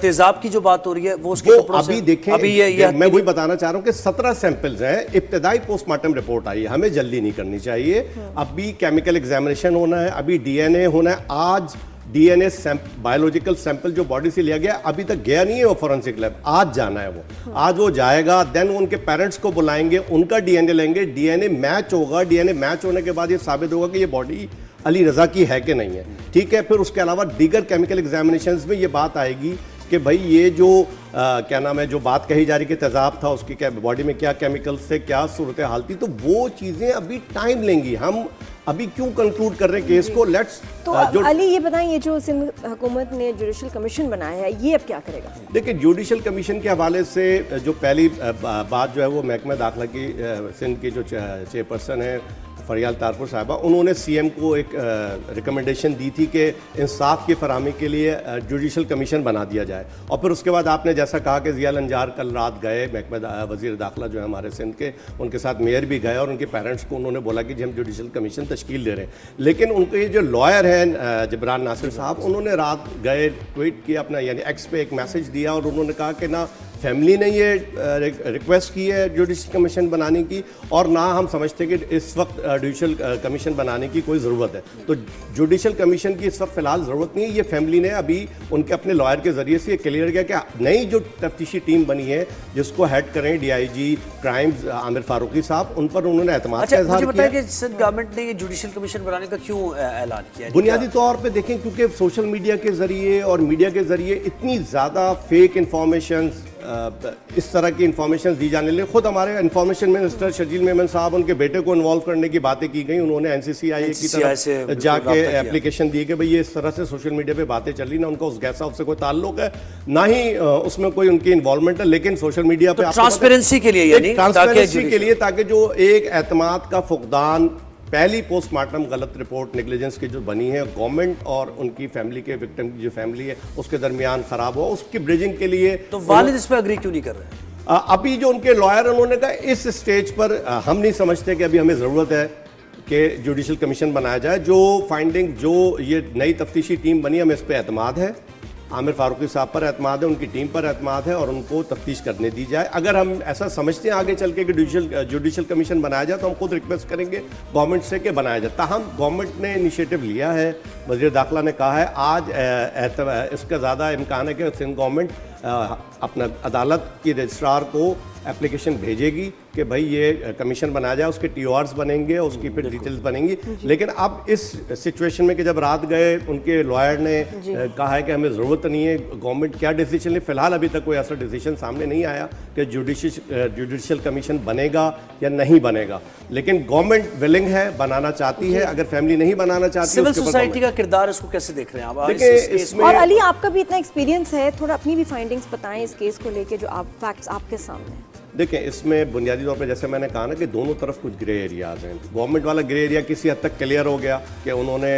तेजाब की जो बात हो रही है वो उसके वो कपड़ों से अभी देखें, अभी ये मैं वही बताना चाह रहा हूं कि 17 सैंपल्स हैं, इब्तदाई पोस्टमार्टम रिपोर्ट आई है, हमें जल्दी नहीं करनी चाहिए। अभी केमिकल एग्जामिनेशन होना है, अभी डीएनए होना है। आज डीएनए बायोलॉजिकल सैंपल जो बॉडी से लिया गया अभी तक गया नहीं है वो फॉरेंसिक लैब, आज जाना है वो, आज वो जाएगा। देन वो उनके पेरेंट्स को बुलाएंगे, उनका डीएनए लेंगे, डीएनए मैच होगा। डीएनए मैच होने के बाद ये साबित होगा कि ये बॉडी अली रजा की है कि नहीं है, ठीक है। फिर उसके अलावा दीगर केमिकल एग्जामिनेशंस में ये बात आएगी कि भाई ये जो क्या नाम है, जो बात कही जा रही कि तेजाब था, उसकी क्या बॉडी में क्या केमिकल्स थे, क्या सूरत हाल थी, तो वो चीज़ें अभी टाइम लेंगी। हम अभी क्यों कंक्लूड कर रहे हैं केस को, लेट्स। तो अली ये बताएं, ये जो सिंध हुकूमत ने जुडिशल कमीशन बनाया है ये अब क्या करेगा? देखिए जुडिशल कमीशन के हवाले से जो पहली बात जो है वो महकमा दाखिला की सिंध की जो चेयरपर्सन है फरियाल तारपुर साहबा, उन्होंने सीएम को एक रिकमेंडेशन दी थी कि इंसाफ की फराहमी के लिए जुडिशल कमीशन बना दिया जाए। और फिर उसके बाद आपने जैसा कहा कि ज़िया अंजार कल रात गए, महकमा वज़ीर दाखिला जो है हमारे सिंध के, उनके साथ मेयर भी गए और उनके पेरेंट्स को उन्होंने बोला कि जी हम जुडिशल कमीशन तश्कील दे रहे हैं। लेकिन उनके जो लॉयर हैं जबरान नासिर साहब, उन्होंने रात गए, ट्वीट किया अपना, यानी एक्स पे एक मैसेज दिया और उन्होंने कहा कि ना फैमिली ने ये रिक्वेस्ट की है जुडिशल कमीशन बनाने की, और ना हम समझते कि इस वक्त जुडिशल कमीशन बनाने की कोई ज़रूरत है। तो जुडिशल कमीशन की इस वक्त फ़िलहाल ज़रूरत नहीं है। ये फैमिली ने अभी उनके अपने लॉयर के ज़रिए से ये क्लियर किया कि नई जो तफ्तीशी टीम बनी है जिसको हेड करें डीआईजी क्राइम्स आमिर फारूकी साहब, उन पर उन्होंने एतमाद का इज़हार किया। कि सिंध गवर्नमेंट ने ये जुडिशल कमिशन बनाने का क्यों ऐलान किया? बुनियादी तौर पे देखें क्योंकि सोशल मीडिया के ज़रिए और मीडिया के ज़रिए इतनी ज़्यादा फेक इंफॉर्मेशन, इस तरह की इंफॉर्मेशन दी जाने लगी। खुद हमारे इंफॉर्मेशन मिनिस्टर शजील मेमन साहब, उनके बेटे को इन्वॉल्व करने की बातें की गई। उन्होंने एनसीसीआई की तरफ जाके एप्लीकेशन दी कि भाई ये इस तरह से सोशल मीडिया पे बातें चल रही, ना उनका उस गेस्ट हाउस से कोई ताल्लुक है, ना ही उसमें कोई उनकी इन्वॉल्वमेंट है। लेकिन सोशल मीडिया पे ट्रांसपेरेंसी के लिए, यानी ट्रांसपेरेंसी के लिए, ताकि जो एक एतमाद का फुकदान, पहली पोस्टमार्टम गलत रिपोर्ट नेग्लिजेंस की जो बनी है गवर्नमेंट और उनकी फैमिली के, विक्टिम की जो फैमिली है उसके दरमियान खराब हुआ, उसकी ब्रिजिंग के लिए। तो वालिद इस पर एग्री क्यों नहीं कर रहे? अभी जो उनके लॉयर उन्होंने कहा इस स्टेज पर हम नहीं समझते कि अभी हमें ज़रूरत है कि जुडिशल कमीशन बनाया जाए। जो फाइंडिंग, जो ये नई तफ्तीशी टीम बनी, हमें इस पर एतमाद है, आमिर फारूकी साहब पर एतमाद है, उनकी टीम पर एतमाद है और उनको तफ्तीश करने दी जाए। अगर हम ऐसा समझते हैं आगे चल के कि जुडिशल कमीशन बनाया जाए तो हम खुद रिक्वेस्ट करेंगे गवर्नमेंट से कि बनाया जाए। ताहम गवर्नमेंट ने इनिशिएटिव लिया है, वज़ीर दाखिला ने कहा है, आज इसका ज़्यादा इम्कान है कि सिंध गवर्नमेंट अपना अदालत की रजिस्ट्रार को एप्लीकेशन भेजेगी कि भाई ये कमीशन बनाया जाए, उसके TORs बनेंगे, उसकी फिर डिटेल्स बनेंगी। लेकिन अब इस सिचुएशन में कि जब रात गए उनके लॉयर ने कहा है कि हमें ज़रूरत नहीं है, गवर्नमेंट क्या डिसीजन ले, फिलहाल अभी तक कोई ऐसा डिसीजन सामने नहीं आया कि जुडिशियल कमीशन बनेगा या नहीं बनेगा। लेकिन गवर्नमेंट विलिंग है, बनाना चाहती है। अगर फैमिली नहीं बनाना चाहती, सिविल सोसाइटी का किरदार इसको कैसे देख रहे हैं आप? देखिए इसमें, और अली आपका भी इतना एक्सपीरियंस है, थोड़ा अपनी भी फाइंडिंग्स बताएं इस केस को लेके जो आप फैक्ट्स आपके सामने हैं। देखिए इसमें बुनियादी तौर पे जैसे मैंने कहा ना कि दोनों तरफ कुछ ग्रे एरियाज हैं। गवर्नमेंट वाला ग्रे एरिया किसी हद तक क्लियर हो गया कि उन्होंने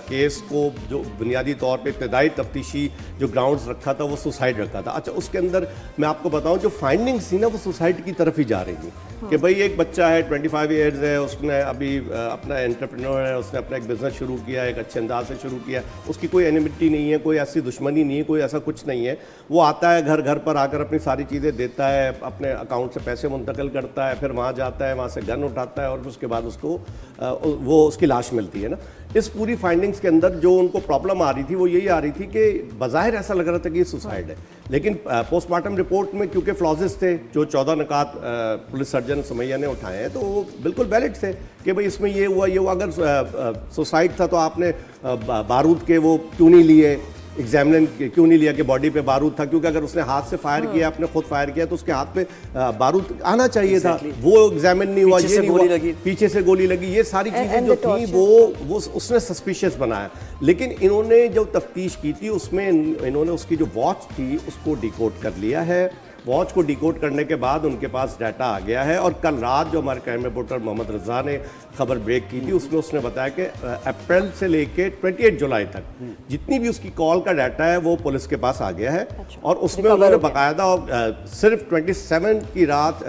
केस को जो बुनियादी तौर पे इब्तदाई तफ्तीशी जो ग्राउंड्स रखा था वो सुसाइड रखा था। अच्छा, उसके अंदर मैं आपको बताऊं जो फाइंडिंग्स थी ना वो सुसाइड की तरफ ही जा रही थी कि भाई एक बच्चा है 25 ईयर्स है, उसने अभी अपना एंटरप्रेन्योर है, उसने अपना एक बिजनेस शुरू किया, एक अच्छे अंदाज से शुरू किया, उसकी कोई एनिमिटी नहीं है, कोई ऐसी दुश्मनी नहीं है, कोई ऐसा कुछ नहीं है। वो आता है घर घर पर आकर अपनी सारी चीज़ें देता है, अपने अकाउंट से पैसे मुंतकिल करता है, फिर वहाँ जाता है, वहाँ से गन उठाता है और उसके बाद उसको वो उसकी लाश मिलती है ना। इस पूरी फाइंडिंग्स के अंदर जो उनको प्रॉब्लम आ रही थी वो यही आ रही थी कि बज़ाहिर ऐसा लग रहा था कि ये सुसाइड है, लेकिन पोस्टमार्टम रिपोर्ट में क्योंकि फ्लॉजेस थे, जो 14 निकात पुलिस सर्जन सुमैया ने उठाए हैं, तो वो बिल्कुल वैलिड थे कि भाई इसमें ये हुआ ये हुआ। अगर सुसाइड था तो आपने बारूद के वो क्यों नहीं लिए, एग्जामिनर क्यों नहीं लिया कि बॉडी पे बारूद था? क्योंकि अगर उसने हाथ से फायर किया, अपने खुद फायर किया, तो उसके हाथ पे बारूद आना चाहिए था। वो एग्जामिन नहीं हुआ, ये नहीं हुआ, पीछे से गोली लगी, ये सारी चीजें जो थी वो उसने सस्पिशियस बनाया। लेकिन इन्होंने जो तफ्तीश की थी उसमें इन्होंने उसकी जो वॉच थी उसको डिकोड कर लिया है। वॉच को डिकोड करने के बाद उनके पास डाटा आ गया है और कल रात जो हमारे क्राइम रिपोर्टर मोहम्मद रजा ने खबर ब्रेक की थी उसमें उसने बताया कि अप्रैल से लेके 28 जुलाई तक जितनी भी उसकी कॉल का डाटा है वो पुलिस के पास आ गया है। और उसमें उन्होंने बाकायदा सिर्फ 27 की रात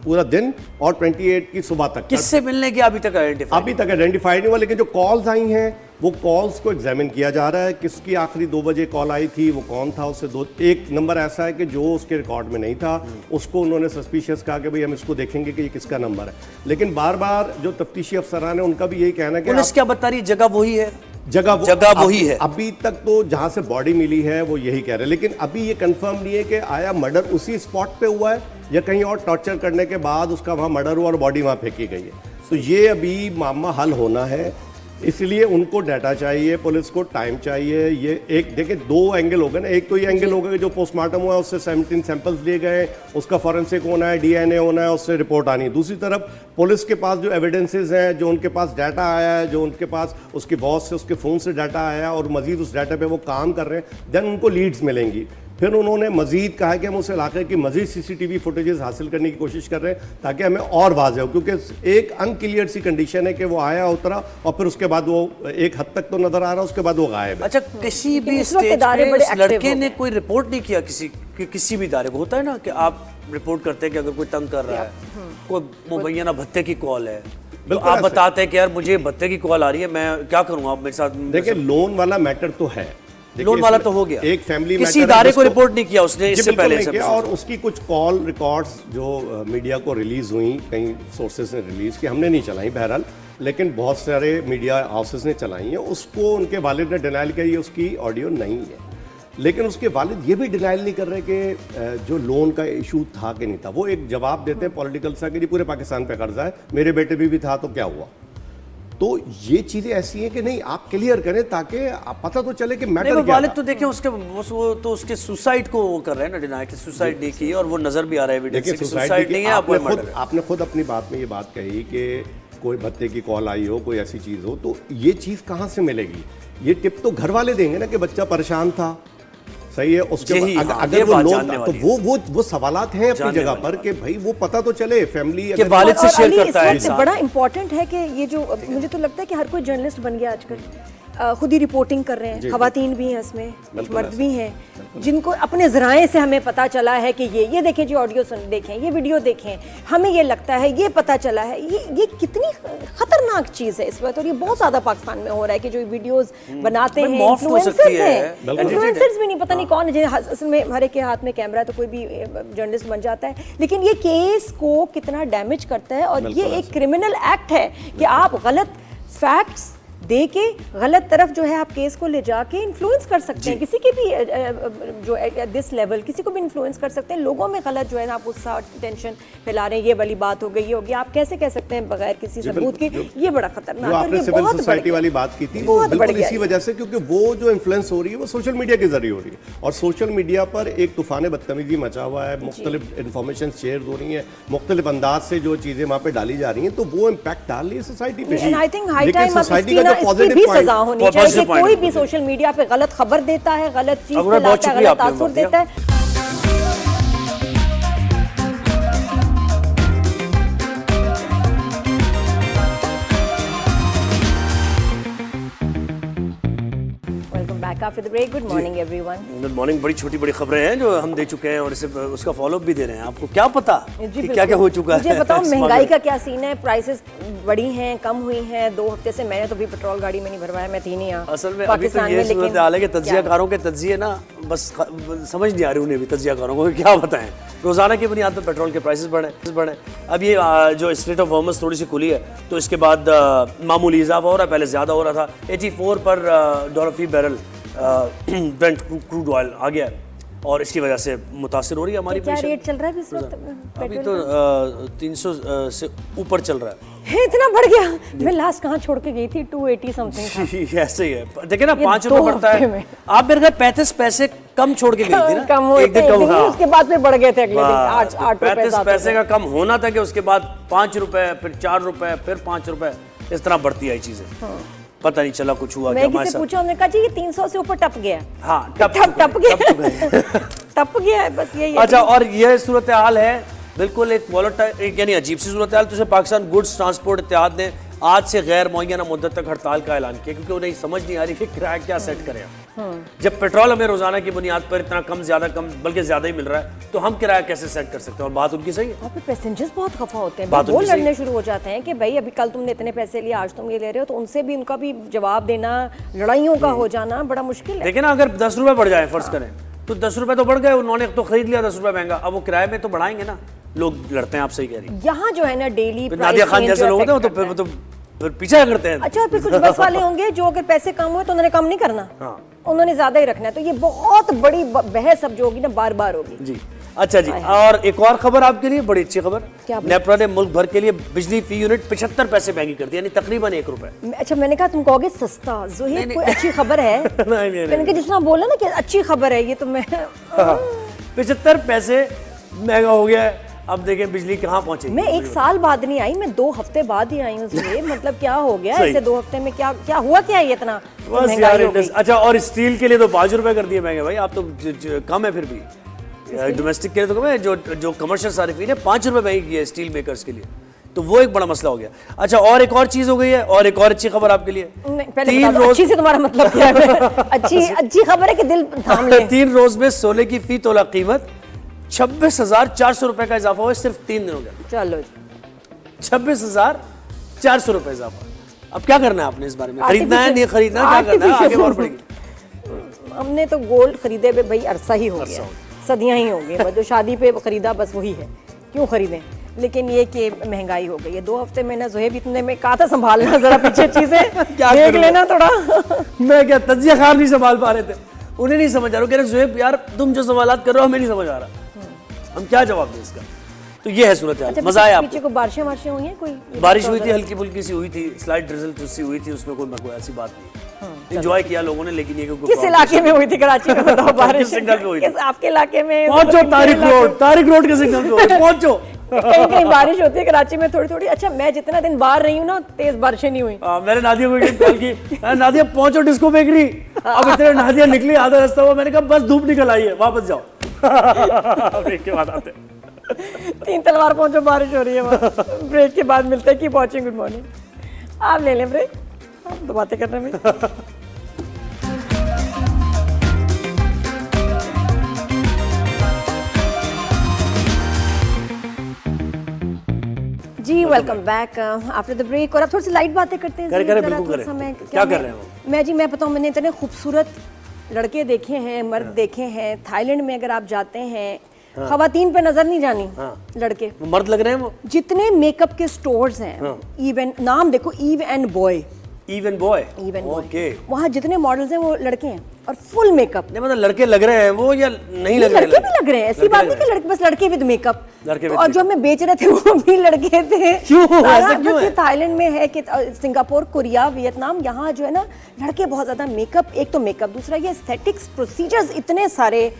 पूरा दिन और 28 की सुबह तक किससे मिलने की अभी तक आइडेंटिफाइड नहीं हुआ। लेकिन जो कॉल्स आई हैं वो कॉल्स को एग्जामिन किया जा रहा है। किसकी आखिरी 2 बजे कॉल आई थी, वो कौन था, उससे एक नंबर ऐसा है कि जो उसके रिकॉर्ड में नहीं था, उसको उन्होंने सस्पिशियस कहा कि भाई हम इसको देखेंगे कि ये किसका नंबर है। लेकिन बार बार जो तफ्तीशी अफसरान है उनका भी यही कहना है कि पुलिस क्या बता रही है, जगह वही है, जगह वही है। अभी तक तो जहां से बॉडी मिली है वो यही कह रहे हैं, लेकिन अभी ये कंफर्म नहीं है कि आया मर्डर उसी स्पॉट पे हुआ है या कहीं और टॉर्चर करने के बाद उसका वहां मर्डर हुआ और बॉडी वहां फेंकी गई है। तो ये अभी मामला हल होना है, इसलिए उनको डाटा चाहिए, पुलिस को टाइम चाहिए। ये एक देखिए 2 एंगल हो गए ना। एक तो ये एंगल हो गया कि जो पोस्टमार्टम हुआ उससे 17 सैंपल्स लिए गए, उसका फॉरेंसिक होना है, DNA होना है, उससे रिपोर्ट आनी है। दूसरी तरफ पुलिस के पास जो एविडेंसेस हैं, जो उनके पास डाटा आया है, जो उनके पास उसकी बॉस से उसके फ़ोन से डाटा आया और मजीद उस डाटा पे वो काम कर रहे हैं, देन उनको लीड्स मिलेंगी। फिर उन्होंने मजीद कहा है कि हम उस इलाके की मजीद CCTV फुटेजेस हासिल करने की कोशिश कर रहे हैं ताकि हमें और वाज़ेह हो, क्योंकि एक अनक्लियर सी कंडीशन है कि वो आया उतरा और फिर उसके बाद वो एक हद तक तो नजर आ रहा है, उसके बाद वो गायब है। अच्छा, किसी भी स्टेज पे उस लड़के ने कोई रिपोर्ट नहीं किया किसी भी इदारे को? होता है ना कि आप रिपोर्ट करते हैं कि अगर कोई तंग कर रहा है, कोई मुबैना भत्ते की कॉल है, तो आप बताते हैं कि यार मुझे भत्ते की कॉल आ रही है, मैं क्या करूँ, आप मेरे साथ। देखिए लोन वाला मैटर तो है, लोन वाला तो हो गया, एक फैमिली किसी इदारे को रिपोर्ट नहीं किया उसने इससे पहले से। और उसकी कुछ कॉल रिकॉर्ड्स जो मीडिया को रिलीज हुई, कई सोर्सेज ने रिलीज की, हमने नहीं चलाई बहरहाल, लेकिन बहुत सारे मीडिया हाउसेस ने चलाई हैं। उसको उनके वालिद ने डिनाइल किया ये उसकी ऑडियो नहीं है, लेकिन उसके वालिद ये भी डिनाइल नहीं कर रहे कि जो लोन का इशू था कि नहीं था। वो एक जवाब देते हैं पॉलिटिकल सा कि पूरे पाकिस्तान पे कर्जा है, मेरे बेटे भी था तो क्या हुआ। तो ये चीजें ऐसी हैं कि नहीं, आप क्लियर करें ताकि आप पता तो चले कि मैटर क्या है। वालिद तो देखें उसके वो तो उसके सुसाइड को वो कर रहे हैं ना, डिनाई कि सुसाइड नहीं की, और वो नजर भी आ रहा है एविडेंस कि सुसाइड नहीं है। आपने खुद अपनी बात में ये बात कही कि कोई भत्ते की कॉल आई हो, कोई ऐसी चीज हो, तो ये चीज कहाँ से मिलेगी? ये टिप तो घर वाले देंगे ना कि बच्चा परेशान था, सही है। उसके अगर वो लोन तो वो सवालात हैं अपनी जगह पर कि भाई वो पता तो चले फैमिली के वालिद से शेयर करता है। बड़ा इंपॉर्टेंट है कि ये जो मुझे तो लगता है कि हर कोई जर्नलिस्ट बन गया आजकल, खुद ही रिपोर्टिंग कर रहे हैं, खवातीन भी हैं इसमें, मर्द भी हैं, जिनको अपने ज़राए से हमें पता चला है कि ये देखें जी, ऑडियो देखें, ये वीडियो देखें, हमें ये लगता है, ये पता चला है। ये कितनी खतरनाक चीज़ है इस वक्त, और ये बहुत ज़्यादा पाकिस्तान में हो रहा है कि जो वीडियोस बनाते हैं इन्फ्लुएंसर्स हैं, इन्फ्लुएंसर्स भी नहीं, पता नहीं कौन है, असल में हर एक के हाथ में कैमरा है तो कोई भी जर्नलिस्ट बन जाता है। लेकिन ये केस को कितना डैमेज करता है, और ये एक क्रिमिनल एक्ट है कि आप गलत फैक्ट्स, दे के गलत तरफ जो है आप केस को ले जाके इन्फ्लुएंस कर सकते हैं, किसी के भी जो एट दिस लेवल किसी को भी इन्फ्लुएंस कर सकते हैं। लोगों में गलत जो है ना आप गुस्सा टेंशन फैला रहे हैं, ये वाली बात हो गई, ये हो गया, आप कैसे कह सकते हैं बगैर किसी सबूत के, ये बड़ा खतरनाक है। आपने सिविल सोसाइटी वाली बात की थी, वो बिल्कुल इसी वजह से, क्योंकि वो जो इन्फ्लुएंस हो रही है वो सोशल मीडिया के जरिए हो रही है, और सोशल मीडिया पर एक तूफान बदतमीजी मचा हुआ है, मुख्तलिफ इन्फॉर्मेशन शेयर हो रही है, मुख्तलिफ अंदाज से जो चीजें वहाँ पे डाली जा रही हैं, तो वो इम्पैक्ट डाल रही है सोसाइटी पे। And I think high time society इसकी का ना जो इसकी पॉजिटिव भी पॉइंट, सजा होनी चाहिए कि कोई भी सोशल मीडिया पे गलत खबर देता है, गलत चीज फैलाता है, गलत तासुर देता है। After the break, good morning everyone. Good morning. बड़ी छोटी बड़ी खबरें हैं जो हम दे चुके हैं और इसे उसका फॉलोअप भी दे रहे हैं। आपको क्या पता कि क्या क्या हो चुका है? मुझे बताओ महंगाई का क्या सीन है, प्राइसेस बढ़ी हैं, कम हुई हैं? 2 हफ्ते से मैंने तो भी पेट्रोल गाड़ी में नहीं भरवाया, मैं थी नहीं यहाँ असल में अभी तो ये सूरत हाल है कि तज्जियाकारों के तज्जिए ना बस समझ नहीं आ रही उन्हें भी, तज्जियाकारों को क्या बताएं। रोजाना की बुनियाद पर पेट्रोल के प्राइसेस बढ़े। अब ये जो स्ट्रेट ऑफ हॉर्मस थोड़ी सी खुली है तो इसके बाद मामूली इजाफा हो रहा है, पहले ज्यादा हो रहा था। 84 पर डॉलर फी बैरल ब्रेंट क्रूड ऑयल आ गया और इसकी वजह से मुतासिर हो रही है हमारी क्या रेट चल रहा है इस वक्त? अभी तो 300 से ऊपर चल रहा है। इतना बढ़ गया? मैं लास्ट कहाँ छोड़ के गई थी? 280 समथिंग था। ऐसे ही है, देखिए ना 5 रुपए बढ़ता है। आप मेरे ख्याल 35 पैसे कम छोड़ के गई थी ना, कम हुए थे, उसके बाद फिर बढ़ गए थे अगले दिन 8 रुपए। 35 पैसे का कम होना था कि उसके बाद 5 रुपए, फिर 4 रुपए, फिर 5 रुपए, इस तरह बढ़ती आई चीजें। पता नहीं चला कुछ हुआ क्या हमारे साथ। पूछा, उन्होंने कहा जी ये 300 से ऊपर टप गया। हाँ, टप गया टप गया है, बस यही है। अच्छा, और ये सूरत हाल है बिल्कुल एक वॉलेटाइल यानी अजीब सी सूरत हाल। तो पाकिस्तान गुड्स ट्रांसपोर्ट इत्तेहाद ने आज से गैर मुअय्यना मुद्दत तक हड़ताल का ऐलान किया, क्योंकि उन्हें समझ नहीं आ रही कि किराया क्या सेट करें। जब पेट्रोल हमें रोजाना की बुनियाद पर इतना कम बल्कि ज्यादा ही मिल रहा है, तो हम किराया कैसे सेट कर सकते हैं? और बात उनकी सही है। और फिर पैसेंजर्स बहुत खफा होते हैं, वो लड़ने शुरू हो जाते हैं कि भाई अभी कल तुमने इतने पैसे लिए, आज तुम ये ले रहे हो, तो उनसे भी उनका भी जवाब देना, लड़ाइयों का हो जाना बड़ा मुश्किल है। देखिए ना, अगर 10 रुपए बढ़ जाए फर्ज करें, तो 10 रुपए तो बढ़ गए, उन्होंने तो खरीद लिया 10 रुपए महंगा, अब वो किराए में तो बढ़ाएंगे ना। लोग लड़ते हैं, आप सही कह रही है। यहाँ जो है ना डेली नादिया खान जैसे लोग होते हैं तो फिर पीछा करते हैं। अच्छा, फिर कुछ बस वाले होंगे जो अगर पैसे कम हुए तो उन्होंने कम नहीं करना, उन्होंने ज्यादा ही रखना है। तो ये बहुत बड़ी बहस अब जो होगी ना बार बार होगी जी। अच्छा जी, और एक और खबर आपके लिए, बड़ी अच्छी खबर। नेपरा ने मुल्क भर के लिए बिजली फी यूनिट 75 पैसे महंगी कर दी, यानी तकरीबन 1 रुपए। अच्छा, मैंने कहा तुम कहोगे सस्ता, ज़ोहैब कोई अच्छी खबर है? मैंने कहा जिस तरह बोला ना कि अच्छी खबर है, ये तो मैं 75 पैसे महंगा हो गया है। अब देखें बिजली कहाँ पहुंची। मैं 1 साल बाद नहीं आई, मैं 2 हफ्ते बाद ही आई हूँ। मतलब क्या हो गया ऐसे 2 हफ्ते में? क्या हुआ क्या है इतना महंगाई हो गई? अच्छा, और स्टील के लिए तो 5 रुपए कर दिए महंगे भाई। आप तो कम है फिर भी, डोमेस्टिक के लिए तो कम है, जो कमर्शियल सारिफीन है 5 रुपए महंगी की है स्टील मेकर्स के लिए, तो वो एक बड़ा मसला हो गया। अच्छा, और एक और चीज हो गई है, और एक और अच्छी खबर आपके लिए। 3 रोज अच्छी से तुम्हारा मतलब क्या है? अच्छी खबर है कि दिल थाम ले। 3 रोज में सोने की फी तोला कीमत 26,400 रुपए का इजाफा हुआ, सिर्फ 3 दिन हो गया। चलो, 26,400 रुपए इजाफा। अब क्या करना है आपने इस बारे में? खरीदना है, नहीं खरीदना, क्या करना है? आगे और बढ़ेगी। हमने तो गोल्ड खरीदे पे भाई अरसा ही हो गया, सदियां ही हो गई। जो शादी पे खरीदा बस वही है, क्यों खरीदें? लेकिन ये कि महंगाई हो गई है। 2 हफ्ते में ना ज़ोहैब इतने में कहा था संभालना जरा पीछे चीजें देख लेना थोड़ा। मैं क्या तज्जिया खार नहीं संभाल पा रहे थे, उन्हें नहीं समझ आ रहा। कह रहे ज़ोहैब यार तुम जो सवालात कर रहे हो हमें नहीं समझ आ रहा, हम क्या जवाब दें इसका? तो ये है सूरत हाल। मजा आया आपको? पीछे को बारिशें हुई हैं? कोई बारिश हुई थी, हल्की फुल्की सी हुई थी, स्लाइड ड्रिजल सी हुई थी, उसमें कोई ऐसी बात नहीं। एंजॉय किया लोगों ने, लेकिन ये किस इलाके में हुई थी? कराची में बताओ बारिश सिग्नल पे हुई थी। आपके इलाके में पहुंचो, तारिक रोड के सिग्नल पे पहुंचो। कहीं बारिश होती है कराची में थोड़ी थोड़ी। अच्छा, मैं जितना दिन बाहर रही हूँ ना, तेज बारिशें नहीं हुई। मैंने नादिया को कॉल की, नादिया पहुंचो डिस्को बेकरी। अब इतने नादिया निकली, आधा रास्ता हुआ, मैंने कहा बस धूप निकल आई है, वापस जाओ। ब्रेक के बाद आते 3 तलवार पहुंचो, बारिश हो रही है। ब्रेक के बाद मिलते हैं। Keep watching, good morning. आप ले लें ब्रेक, आप तो बातें करने में। जी, welcome back after the break. और अब थोड़ी सी लाइट बातें करते हैं। क्या कर रहे हैं? मैं जी मैं बताऊं, मैंने इतने खूबसूरत लड़के देखे हैं, मर्द देखे हैं। थाईलैंड में अगर आप जाते हैं, खवातीन पे नजर नहीं जानी, लड़के मर्द लग रहे हैं वो। जितने मेकअप के स्टोर्स हैं, इवन नाम देखो, Eve and boy, even boy okay वहाँ जितने मॉडल्स हैं वो लड़के हैं और फुल मेकअप। नहीं मतलब लड़के लग रहे हैं वो या नहीं लग रहे? लड़के भी लग रहे हैं, ऐसी बात नहीं कि लड़के, बस लड़के विद मेकअप। लड़के और जो हमें बेच रहे थे वो भी लड़के थे। क्यों? ऐसा क्यों है? थाईलैंड में है कि सिंगापुर, कोरिया, वियतनाम, यहाँ जो है ना लड़के बहुत ज्यादा मेकअप, एक तो मेकअप, दूसरा ये एस्थेटिक्स प्रोसीजर्स इतने सारे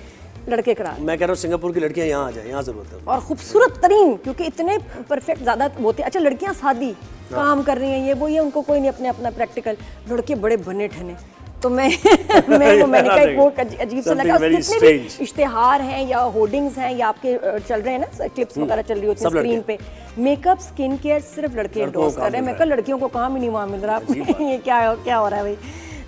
लड़के करा। मैं कह रहा हूँ सिंगापुर की लड़कियां यहाँ आ जाए, यहाँ जरूरत है। और खूबसूरत तरीन, क्योंकि इतने परफेक्ट ज्यादा होते। अच्छा लड़कियां शादी काम कर रही हैं, ये वो, ये उनको कोई नहीं, अपने अपना प्रैक्टिकल। लड़के बड़े बने ठने। तो मैंने कहा वो अजीब सा लगा। कितने भी इश्तिहार हैं या होर्डिंग्स हैं या आपके चल रहे हैं ना, क्लिप्स वगैरह चल रही होती है स्क्रीन पे, मेकअप, स्किन केयर सिर्फ लड़के एंडोर्स कर रहे हैं। मैं कहा लड़कियों को कहाँ भी नहीं वहाँ मिल रहा। ये क्या हो रहा है भाई?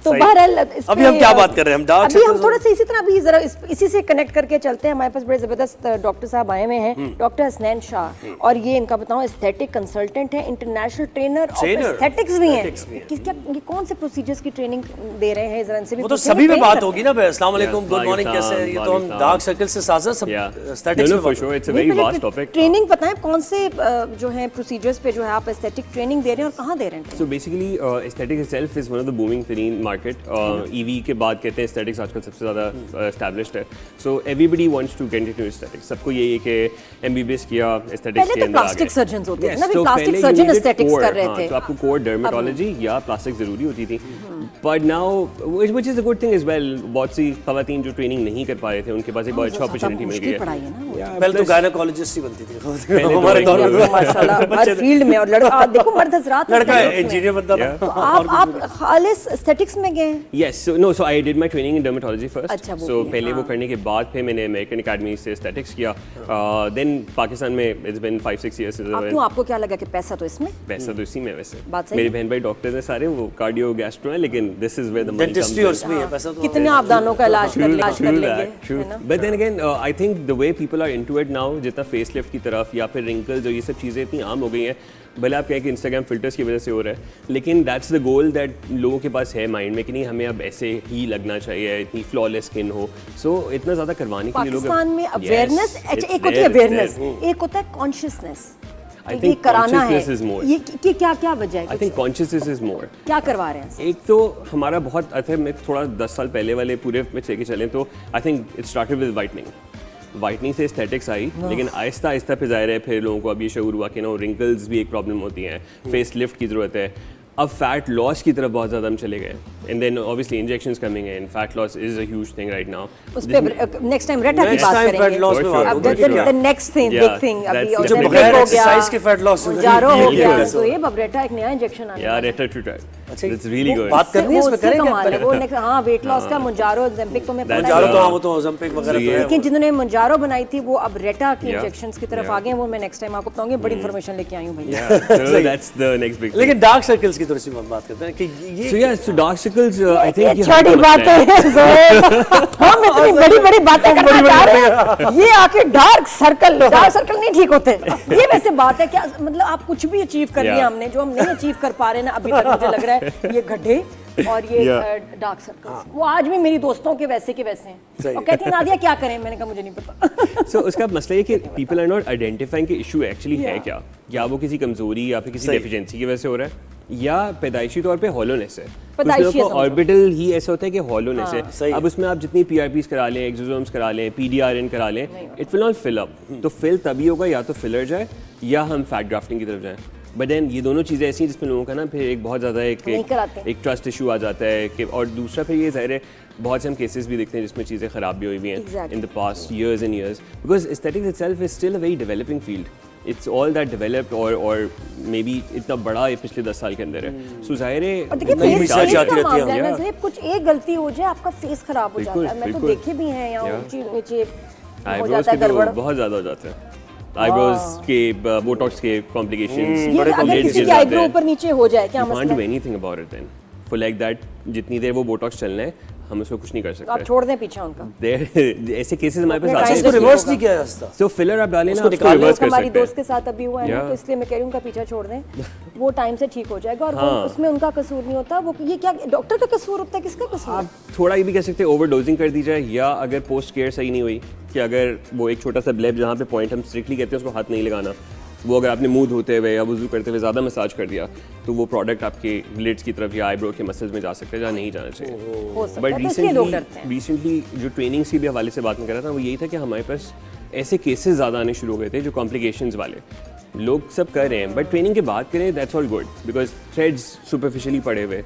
तो बहरहाल अभी हम क्या बात कर रहे हैं? अभी हम थोड़ा सा इसी तरह अभी जरा इसी से कनेक्ट करके चलते हैं। हमारे पास बड़े जबरदस्त डॉक्टर साहब आए हुए हैं, डॉक्टर हसनैन शाह, और ये इनका बताऊं एस्थेटिक कंसल्टेंट है, इंटरनेशनल ट्रेनर और एस्थेटिक्स भी हैं। क्या ये कौन से प्रोसीजर्स की ट्रेनिंग दे रहे हैं? जरा इनसे भी वो तो सभी में बात होगी ना। अस्सलाम वालेकुम, गुड मॉर्निंग, कैसे हैं? ये तो हम डार्क सर्कल से साथ सब एस्थेटिक्स में। For sure it's a very vast topic. Training पता है कौन से जो है प्रोसीजर्स पे जो है आप एस्थेटिक ट्रेनिंग दे रहे हैं और कहाँ दे रहे हैं? So basically aesthetic itself is one of the booming तरीन मार्केट। ईवी के बाद कहते हैं एस्थेटिक्स आजकल सबसे ज़्यादा एस्टैब्लिश्ड है। So everybody wants to get into aesthetics. सबको यही है कि एमबीबीएस किया, एस्थेटिक्स के अंदर आ गए। प्लास्टिक सर्जन्स होते थे ना, भी प्लास्टिक सर्जन एस्थेटिक्स कर रहे थे। तो आपको कोर डर्मेटोलॉजी या प्लास्टिक ज़रूरी होती थी। But now which is a good thing as well. बहुत सी खवातीन जो ट्रेनिंग नहीं कर पा रहे थे उनके पास एक बहुत अच्छा अपॉर्चुनिटी मिल गई है। पहले तो गायनेकोलॉजिस्ट ही बनती थी हमारे दौर में माशाल्लाह, हर फील्ड में। और लड़का देखो मर्द हजरात, लड़का इंजीनियर बनता था। तो आप खालिस एस्थेटिक्स में गए? Yes, so no, so I did my training in dermatology first. अच्छा, वो so किया, पहले वो करने के बाद फिर मैंने अमेरिकन अकेडमी से एस्थेटिक्स किया। then पाकिस्तान में it's been 5-6 years since I went. आपको क्या लगा कि पैसा तो इसमें? पैसा तो इसी में वैसे। बात सही मेरे बहन भाई डॉक्टर्स हैं सारे, वो कार्डियो गैस्ट्रो हैं, लेकिन this is where the money comes dentistry और in. इसमें है पैसा तो। कितने आप दानों का इलाज कर लेंगे, True. है ना? But then again, I think the way people are into it now, जितना फेस लिफ्ट की तरफ या फिर रिंकल्स और ये सब चीज़ें इतनी आम हो गई हैं, भले आप कहें कि इंस्टाग्राम फिल्टर्स की वजह से हो रहा है, लेकिन दैट्स द गोल दैट लोगों के पास है माइंड में कि नहीं हमें अब ऐसे ही लगना चाहिए, इतनी फ्लॉलेस स्किन हो। सो इतना ज़्यादा करवाने के लिए लोग पाकिस्तान में अवेयरनेस, अच्छा एक होती है अवेयरनेस, एक होता है consciousness. I think consciousness is more. ये क्या वजह है? I think consciousness is more. क्या करवा रहे हैं? एक तो हमारा बहुत मैं थोड़ा 10 साल पहले वाले पूरे में लेके चलें तो I think it started with whitening से एस्थेटिक्स आई, लेकिन आहिस्ता आहिस्ता फिर ज़ाहिर है फिर लोगों को अब ये शऊर हुआ कि ना रिंकल्स भी एक प्रॉब्लम होती हैं, फेस लिफ्ट की ज़रूरत है। अब फैट लॉस की तरफ बहुत ज़्यादा हम चले गए, and then obviously injections coming in, fat loss is a huge thing right now. उस पे नेक्स्ट टाइम रेटा की बात करेंगे। फैट लॉस पे बात अब the next thing, big thing अभी that's जो the बगैर एक्सरसाइज के फैट लॉस जारो हो गया, तो ये अब रेटा एक नया इंजेक्शन आया। यार रेटा टू ट्राई, अच्छा इट्स रियली गुड। बात करनी है इसमें, करेंगे वो नेक्स्ट। हाँ वेट लॉस का मुंजारो, ज़ेम्पिक तो मैं पता मुंजारो है, तो हाँ वो तो ज़ेम्पिक वगैरह तो है, लेकिन जिन्होंने मुंजारो बनाई थी वो अब रेटा की इंजेक्शंस की तरफ आ गए। वो मैं नेक्स्ट टाइम आपको बताऊंगी, बड़ी इंफॉर्मेशन लेके आई हूं भैया। so that's the next big thing. लेकिन डार्क सर्कल्स की थोड़ी सी बात करते हैं कि ये So yeah, so dark circles, I think ये छोटी बातें हैं ज़ोहैब, हम इतनी बड़ी बातें करना चाह रहे हैं, ये आके डार्क सर्कल नहीं ठीक होते। ये वैसे बात है क्या, मतलब आप कुछ भी अचीव कर लिया हमने, जो हम नहीं अचीव कर पा रहे ना अभी तक, मुझे लग रहा है ये गड्ढे और ये डार्क सर्कल्स, वो आज भी मेरी दोस्तों के वैसे हैं और कहती हैं नादिया क्या करें, मैंने कहा मुझे नहीं पता। So उसका मसला ये कि people are not identifying कि इशू एक्चुअली है क्या, या वो किसी कमजोरी या फिर किसी डेफिशिएंसी की वजह से हो रहा है, या पैदाइशी तौर पे हॉलोनेस है। कुछ लोगों को ऑर्बिटल ही ऐसा होता है कि हॉलोनेस है। अब उसमें आप जितनी पीआरपीस करा लें, एक्सोसोम्स करा लें, पीडीआरएन करा लें, it will not fill up. तो फिल तभी होगा या तो फिलर जाए या हम फैट ग्राफ्टिंग की तरफ जाएं। बट देन ये दोनों चीज़ें ऐसी हैं जिसमें लोगों का ना फिर एक बहुत ज़्यादा एक ट्रस्ट इशू आ जाता है कि, और दूसरा फिर ये ज़ाहिर है बहुत से हम केसेस भी देखते हैं जिसमें चीज़ें ख़राब भी हुई हैं in the past years and years, because aesthetics itself is still a very developing field. It's all that developed or maybe इतना बड़ा ये पिछले 10 साल के अंदर है। सो ज़ाहिर है कुछ एक गलती हो जाए आपका फेस खराब हो जाता है। मैं तो देखे भी हैं यहाँ नीचे हो जाता है गड़बड़, बहुत ज़्यादा हो जाता है। आईब्रोज के बोटॉक्स के कॉम्प्लिकेशंस बड़े अगर किसी की आईब्रो ऊपर नीचे हो जाए क्या मसला है? You can't do anything about it then. For like that जितनी देर वो बोटॉक्स चलना है हम उसको कुछ नहीं कर सकते। आप छोड़ दें पीछे उनका। ऐसे केसेस हमारे पास आते हैं। इसको रिवर्स नहीं किया जा सकता। सो फिलर आप डालें ना, उसको निकाल रिवर्स कर सकते हैं। हमारी दोस्त के साथ अभी हुआ है ना, तो इसलिए मैं कह रही हूँ उनका पीछा छोड़ दें, वो टाइम से ठीक हो जाएगा। और उसमें उनका कसूर नहीं होता। वो ये क्या डॉक्टर का कसूर होता है, किसका कसूर? आप थोड़ा ये भी कह सकते हैं ओवरडोजिंग कर दी जाए, या अगर पोस्ट केयर सही नहीं हुई कि अगर वो एक छोटा सा ब्लेब जहाँ पे पॉइंट हम स्ट्रिक्टली कहते हैं उसको हाथ नहीं लगाना, वो अगर आपने मुंह धोते हुए या वुज़ू करते हुए ज़्यादा मसाज कर दिया तो वो प्रोडक्ट आपके लिड्स की तरफ या आईब्रो के मसल्स में जा सकता है, जहाँ नहीं जाना चाहिए। हो सकता बट है, तो इसलिए लोग डरते हैं। रिसेंटली जो ट्रेनिंग्स के भी हवाले से बात मैं कर रहा था वो यही था कि हमारे पास ऐसे केसेस ज़्यादा आने शुरू हो गए थे जो कॉम्प्लिकेशंस वाले लोग सब कर रहे हैं, बट ट्रेनिंग के बाद करें that's all good because threads superficially पड़े हुए।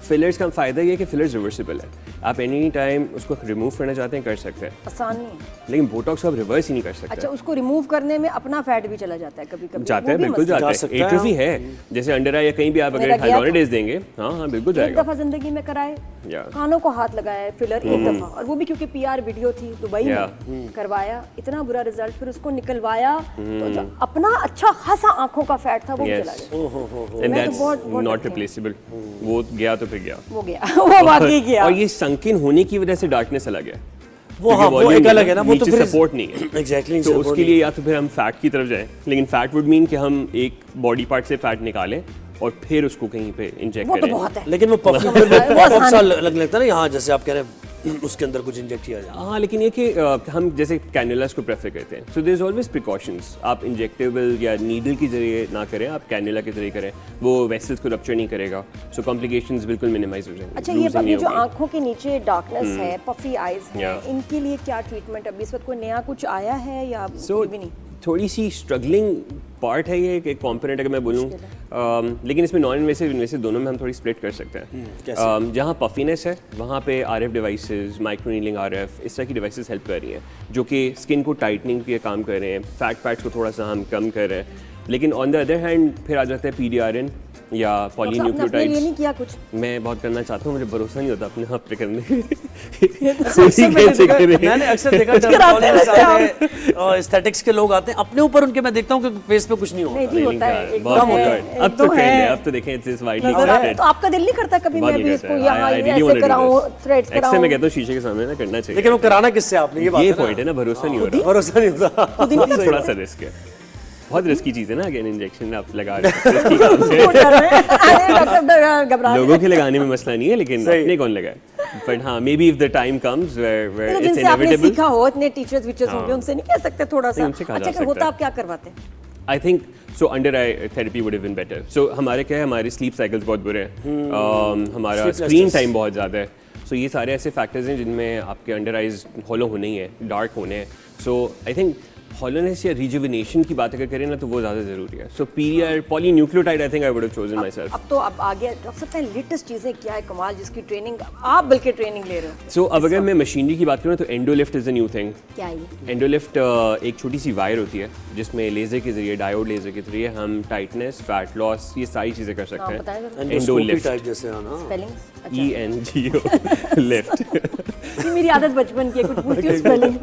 फिलर्स का फ़ायदा ये है कि फिलर्स रिवर्सिबल है, आप एनी टाइम उसको रिमूव करना चाहते हैं कर सकते हैं, आसान नहीं है। लेकिन बोटॉक्स को आप रिवर्स ही नहीं कर सकते। अच्छा, उसको रिमूव करने में अपना फैट भी चला जाता है कभी कभी? जाता है, बिल्कुल जाता है, एट्रोफी है। जैसे अंडर आई या कहीं भी आप अगर मेरा गया हाइलोनिडेज देंगे, हाँ हाँ बिल्कुल एक जाएगा। दफा जिंदगी में कराए, या कानों को हाथ लगाया है फिलर एक दफा, और वो भी क्योंकि पीआर वीडियो थी दुबई में, करवाया, इतना बुरा रिजल्ट, फिर उसको निकलवाया तो जो अपना अच्छा खासा आंखों का फैट था वो भी चला गया। एंड मैं तो दैट्स बहुत नॉट रिप्लेसेबल। वो गया तो फिर गया, वो गया वो वाकई गया। और ये संकिन होने की वजह से डार्कनेस अलग है। वो हाँ, वो एक अलग है ना, वो तो फिर सपोर्ट नहीं है। एग्जैक्टली। तो उसके लिए या तो फिर हम फैट की तरफ जाएं, लेकिन फैट वुड मीन कि हम एक बॉडी पार्ट से फैट निकालें और फिर उसको कहीं पे इंजेक्ट वो तो करें। बहुत है। लेकिन वो पॉपअप सा लगने लगता है ना, यहाँ जैसे आप कह रहे हैं उसके अंदर कुछ इंजेक्ट किया जाए। हाँ, लेकिन ये कि हम जैसे कैनुलास को प्रेफर करते हैं, so there is always precautions. आप इंजेक्टेबल या नीडल के जरिए ना करें, आप कैनुला के जरिए करें, वो वेसल्स को रप्चर नहीं करेगा, सो कॉम्प्लिकेशंस बिल्कुल मिनिमाइज हो जाएंगे। अच्छा, ये अभी जो आंखों के नीचे डार्कनेस है, पफी आईज है, Yeah. इनके लिए क्या ट्रीटमेंट अभी इस वक्त कोई नया कुछ आया है या सो भी नहीं? थोड़ी सी स्ट्रगलिंग पार्ट है ये, एक कॉम्पोनेंट अगर मैं बोलूँ, लेकिन इसमें नॉन इन्वेसिव इन्वेसिव दोनों में हम थोड़ी स्प्लिट कर सकते हैं। जहाँ पफीनेस है वहाँ पे RF devices, micro needling RF, इस तरह की डिवाइसेस हेल्प कर रही हैं, जो कि स्किन को टाइटनिंग के काम कर रहे हैं, फैट पैट्स को थोड़ा सा हम कम कर रहे हैं। लेकिन ऑन द अदर हैंड फिर आ जाता है पीडीआरएन या ये पॉलीन्यूक्लियोटाइड्स। नहीं किया कुछ? मैं बहुत करना चाहता हूँ, मुझे भरोसा नहीं होता अपने आप पे करने। मैंने अक्सर देखा एस्थेटिक्स के लोग आते हैं, अपने ऊपर उनके मैं देखता हूँ कि फेस पे कुछ नहीं होता। नहीं जी, होता है, एक बहुत दो है, होता है। अब तो ट्रेंड है, अब तो देखें इट्स वाइडली तो आपका दिल नहीं करता कभी मैं भी इसको यहाँ ये ऐसे कराऊं, थ्रेड्स अक्सर कराऊं? मैं कहता हूँ शीशे के सामने ना करना चाहिए, लेकिन वो कराना किससे आपने, ये बात ये है ना? पॉइंट है ना, भरोसा नहीं हो रहा, भरोसा नहीं होता। थोड़ा सा रिस्क है, बहुत रिस्की चीज़ है ना। अगेन इंजेक्शन आप लगा रहे हैं risky काम से। घबरा लोगों के लगाने में मसला नहीं है, लेकिन अपने कौन लगाए। बट हाँ, maybe if the time comes where it's जिनसे आपने इनएविटेबल। सीखा हो, इतने टीचर्स विचर्स होंगे, उनसे नहीं कह सकते थोड़ा सा? नहीं, उनसे कहा जा अच्छा, सकता होता है। आप क्या करवाते हैं? I think so under eye therapy would have been better. So हमारे क्या है, हमारे स्लीप साइकिल्स बहुत बुरे हैं, हमारा स्क्रीन टाइम बहुत ज़्यादा है, सो ये सारे ऐसे फैक्टर्स हैं जिनमें आपके अंडर आइज हॉलो होने ही है, डार्क होने हैं। सो आई थिंक हॉलोनेस या रिजुविनेशन की बात अगर करें ना तो वो ज़्यादा ज़रूरी है। So PR polynucleotide I think I would have chosen myself. अब तो अब आगे डॉक्टर साहब पहले लेटेस्ट चीजें क्या है कमाल, जिसकी ट्रेनिंग आप बल्कि ट्रेनिंग ले रहे हो? सो अब अगर मैं मशीनरी की बात करूँ तो एंडोलिफ्ट इज़ अ न्यू थिंग। क्या है ये? एंडोलिफ्ट एक छोटी सी वायर होती है जिसमें लेज़र के जरिए, डायोड लेज़र के जरिए हम टाइटनेस, फैट लॉस, ये सारी चीज़ें कर सकते हैं। बताएं जरा। एंडोस्कोपी टाइप जैसे है ना। स्पेलिंग्स? ENGO lift. ये मेरी आदत बचपन की है, कुछ पूछती हूँ स्पेलिंग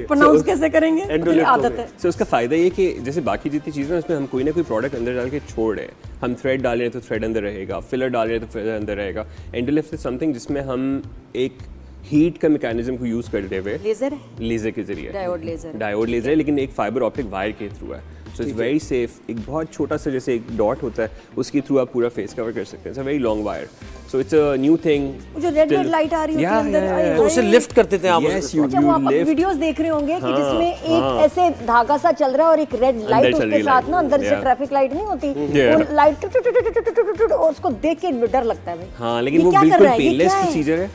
प्रोनाउंस कैसे करेंगे, मेरी आदत है। सो उसका फ़ायदा ये कि जैसे बाकी जितनी चीज़ें हैं उसमें हम कोई ना कोई प्रोडक्ट अंदर डाल के छोड़ रहे हैं। हम थ्रेड डाल रहे हैं तो थ्रेड अंदर रहेगा, फिलर डाल रहे हैं तो फिलर अंदर रहेगा। एंडोलिफ्ट इज समथिंग जिसमें हम एक हीट का मैकेनिज्म को यूज़ करते हुए लेजर है, लेज़र के जरिए, डायोड लेजर है, लेकिन एक फाइबर ऑप्टिक वायर के थ्रू है। So it's very safe. एक बहुत छोटा सा जैसे एक डॉट होता है उसके थ्रू आप पूरा फेस कवर कर सकते हैं। It's a very long wire, so it's a new thing. जो रेड रेड लाइट आ रही होती है अंदर, तो उसे लिफ्ट करते थे आप। अच्छा, वो आप वीडियोस देख रहे होंगे कि जिसमें एक ऐसे धागा सा चल रहा है और एक रेड लाइट उसके साथ ना अंदर, जैसे ट्रैफिक लाइट नहीं होती वो लाइट, और उसको देख के डर लगता है भाई। हाँ, लेकिन वो बिल्कुल पेनलेस प्रोसीजर है।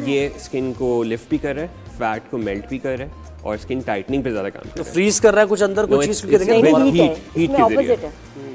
ये स्किन को लिफ्ट भी कर रहा है, फैट को मेल्ट भी कर रहा है और स्किन टाइटनिंग पे ज्यादा काम कर रहा है। फ्रीज कर रहा है कुछ अंदर, कुछ चीज के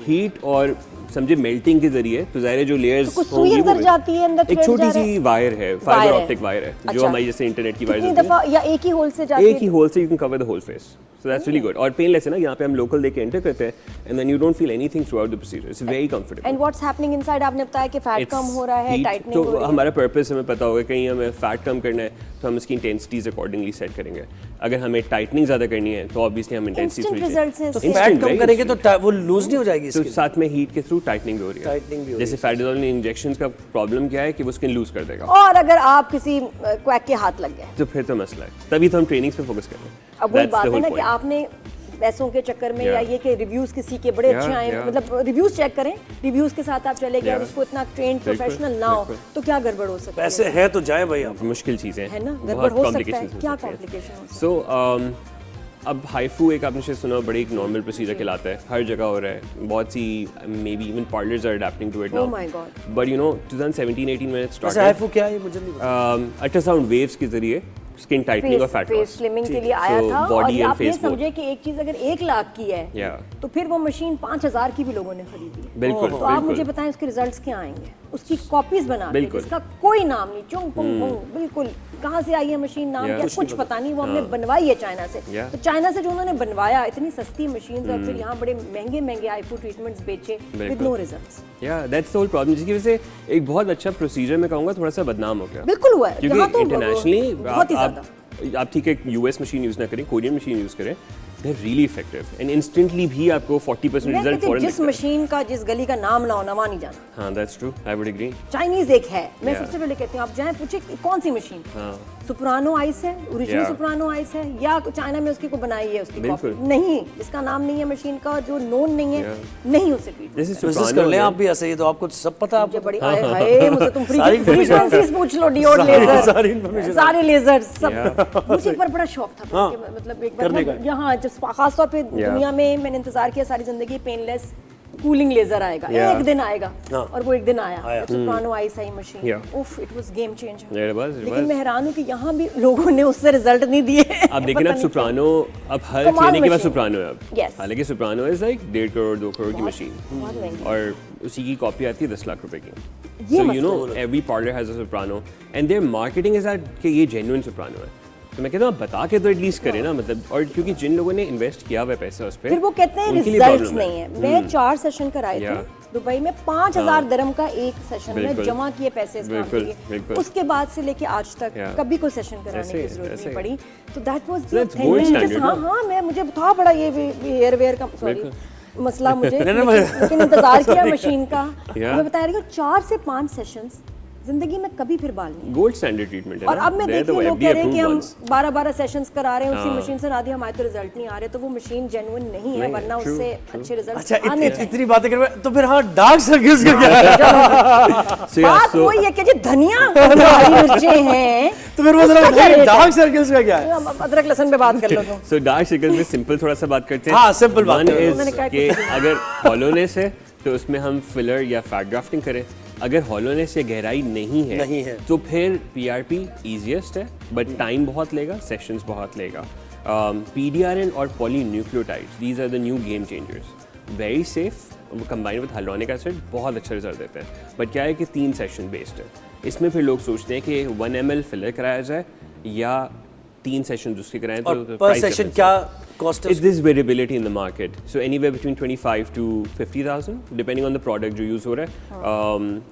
हीट और समझे मेल्टिंग के जरिए, तो ज़ाहिर है जो लेयर्स कुछ सुई अंदर जाती है, अंदर एक छोटी सी वायर है, फाइबर ऑप्टिक वायर है, जो हमारी जैसे इंटरनेट की वायर होती है, या एक ही होल से जाती है? एक ही होल से you can cover the whole face. So that's really good और पेनलेस है ना। यहाँ पे हम लोकल देके एंटर करते हैं and then you don't feel anything throughout the procedure. It's very comfortable. And what's happening inside? आपने बताया कि फैट कम हो रहा है, टाइटनिंग हो रही है। तो हमारा पर्पस हमें पता होगा, कहीं हमें फैट कम करना है तो हम इसकी इंटेंसिटीज अकॉर्डिंगली सेट करेंगे। अगर हमें टाइटनिंग ज्यादा करनी है तो ऑब्वियसली हम इंटेंसिटी इंस्टेंट रिजल्ट्स हैं। तो फैट कम करेंगे तो वो लूज नहीं हो जाएगी तो स्किन? साथ में हीट के थ्रू टाइटनिंग भी हो रही है। जैसे फैटिजोल इंजेक्शंस का प्रॉब्लम क्या है कि वो स्किन लूज कर देगा, और अगर आप किसी क्वैक के हाथ लग गए तो फिर तो मसला है। तभी तो हम ट्रेनिंग्स पे फोकस कर रहे हैं। अब वही बात है ना कि आपने पैसों के चक्कर में या ये कि रिव्यूज किसी के बड़े अच्छे आए, मतलब रिव्यूज चेक करें, रिव्यूज के साथ आप चले गए और उसको इतना ट्रेंड प्रोफेशनल ना हो तो क्या गड़बड़ हो सकती है? पैसे हैं तो जाए भाई आप। मुश्किल चीज़ें है ना, गड़बड़ हो सकता है। क्या कॉम्प्लिकेशन हो सकता है? सो अब हाइफू एक आपने शायद सुना, बड़े एक नॉर्मल प्रोसीजर कहलाता है, हर जगह हो रहा है, बहुत सी maybe even parlours are adapting to it now. Oh my God. But you know 2017-18 में वैसे स्टार्टेड हाइफू क्या है ये मुझे नहीं पता। अल्ट्रासाउंड वेव्स के जरिए स्किन टाइटनिंग और फैट फेस लॉस। स्लिमिंग के लिए आया So, था। body और and आप ये face both. समझे कि एक चीज अगर 1 लाख की है Yeah. तो फिर वो मशीन 5,000 की भी लोगों ने खरीदी है। बिल्कुल, तो आप मुझे बिल्कुल। बताएं उसके रिजल्ट्स क्या आएंगे, उसकी कॉपीज बनाते हैं बिल्कुल। जिसका कोई नाम नहीं, चुंग पुंग पुंग, बिल्कुल कहाँ से आई है मशीन, नाम Yeah. क्या, कुछ पता नहीं, वो हमने बनवाई है चाइना से। Yeah. तो चाइना से जो उन्होंने बनवाया इतनी सस्ती मशीन और फिर यहाँ बड़े महंगे महंगे आईफू ट्रीटमेंट्स बेचे विद बिल्कुल। No results. या दैट्स द होल प्रॉब्लम, जिसकी वजह से एक बहुत अच्छा प्रोसीजर मैं कहूँगा थोड़ा सा बदनाम हो गया। बिल्कुल हुआ है क्योंकि यहाँ तो इंटरनेशनली बहुत ही ज्यादा। आप ठीक है यूएस मशीन यूज़ ना करें, कोरियन मशीन यूज़ करें, they are really effective and instantly भी आपको 40% मैं रिजल्ट कहती फॉरन जिस मशीन का जिस गली का नाम ना हो ना वहाँ नहीं जाना। हाँ that's true, I would agree. Chinese एक है, मैं Yeah. सबसे पहले कहती हूँ आप जाएं पूछे कौन सी मशीन, हाँ सुप्रानो आइस है, ओरिजिनल Yeah. सुप्रानो आइस है, या चाइना में उसकी को बनाई है उसकी बिल्कुल। कॉपी, नहीं जिसका नाम नहीं है मशीन का, जो नोन नहीं है, नहीं उसे ट्रीट। जैसे बिजनेस सोप्रानो कर लें आप भी ऐसे, ये तो आपको सब पता है मुझे आपको। बड़ी आए हाय मुझे तुम सारी फ्री information- फ्रीक्वेंसीज पूछ लो, डियोड लेजर, सारी information- सारे लेजर सब। Yeah. मुझे एक बार बड़ा शौक था हाँ, कि मतलब एक बार करने का। यहाँ जब खास तौर पे दुनिया में मैंने इंतजार किया सारी जिंदगी पेनलेस कूलिंग लेजर आएगा, Yeah. एक दिन आएगा, हाँ। और वो एक दिन आया आया। Soprano ice I machine, Yeah. उफ it was game changer. Yeah, it was. लेकिन मैं हैरान हूँ कि यहाँ भी लोगों ने उससे रिजल्ट नहीं दिए। आप देखिए ना, पता नहीं सुप्रानो अब हर कमाल क्लिनिक के पास machine। सुप्रानो है अब। Yes. हालांकि soprano is like 1.5 crore 2 crore की मशीन, क्यों। बहुत महंगी। और उसी की कॉपी आती है 10 लाख रुपए की। ये So you मसला know every parlor has a soprano and their marketing is that कि ये genuine soprano है। तो मैं कहता हूँ आप बता के तो एटलीस्ट करें ना, मतलब, और क्योंकि जिन लोगों ने इन्वेस्ट किया हुआ है पैसा उस पर, फिर वो कहते हैं उनके लिए रिजल्ट्स problem नहीं है। मैं 4 सेशन कराए थे Yeah. दुबई में, 5,000 दिरहम का एक सेशन में बिल्कुल। जमा किए पैसे इस काम के बिल्कुल, लिए। बिल्कुल। उसके बाद से लेके आज तक Yeah. कभी कोई सेशन कराने ऐसे- की जरूरत ऐसे। नहीं पड़ी। तो that was That's gold standard, हाँ ना? हाँ मैं मुझे था बड़ा ये हेयर वेयर का सॉरी मसला मुझे, नहीं, लेकिन इंतजार किया मशीन का। Yeah. मैं बता रही हूँ 4 से 5 सेशंस जिंदगी में कभी फिर बाल नहीं। गोल्ड स्टैंडर्ड ट्रीटमेंट है और ना। अब मैं They're the देखिए लोग FDA कह रहे हैं कि हम approved ones. 12-12 सेशंस करा रहे हैं उसी हाँ। मशीन से, ना दी हमारे तो रिजल्ट नहीं आ रहे, तो वो मशीन जेन्युइन नहीं है, नहीं, वरना true, उससे true. अच्छे रिजल्ट अच्छा आने चाहिए। इतनी बातें कर रहे हैं, तो फिर हाँ डार्क सर्कल्स का क्या है? So, yeah, बात so- वही है कि जी धनिया हरी मिर्चें हैं, तो फिर वो उसका क्या rate है? डार्क सर्कल्स का क्या है? अब अदरक लहसुन पे बात कर लो तुम। So डार्क सर्कल में सिंपल थोड़ा सा बात करते हैं। हाँ, simple बात One करो। is मैंने कहा कि कुछ भी अगर हॉलोनेस है तो उसमें हम फिलर या फैट ग्राफ्टिंग करें। अगर हॉलोनेस या गहराई नहीं है तो फिर PRP ईजीएस्ट है, बट टाइम बहुत लेगा, सेशंस बहुत लेगा। PDRN और polynucleotides, these are the new game changers, very safe, combined with hyaluronic acid बहुत अच्छा रिजल्ट देते हैं। बट क्या है कि 3 सेशन बेस्ड है, इसमें फिर लोग सोचते हैं कि 1 ml फिलर कराया जाए या 3 सेशन उसके कराएं। और तो पर price सेशन difference क्या है। कॉस्ट है? It's this variability in the market. So anywhere between 25 to 50,000, depending on the product जो यूज हो रहा है।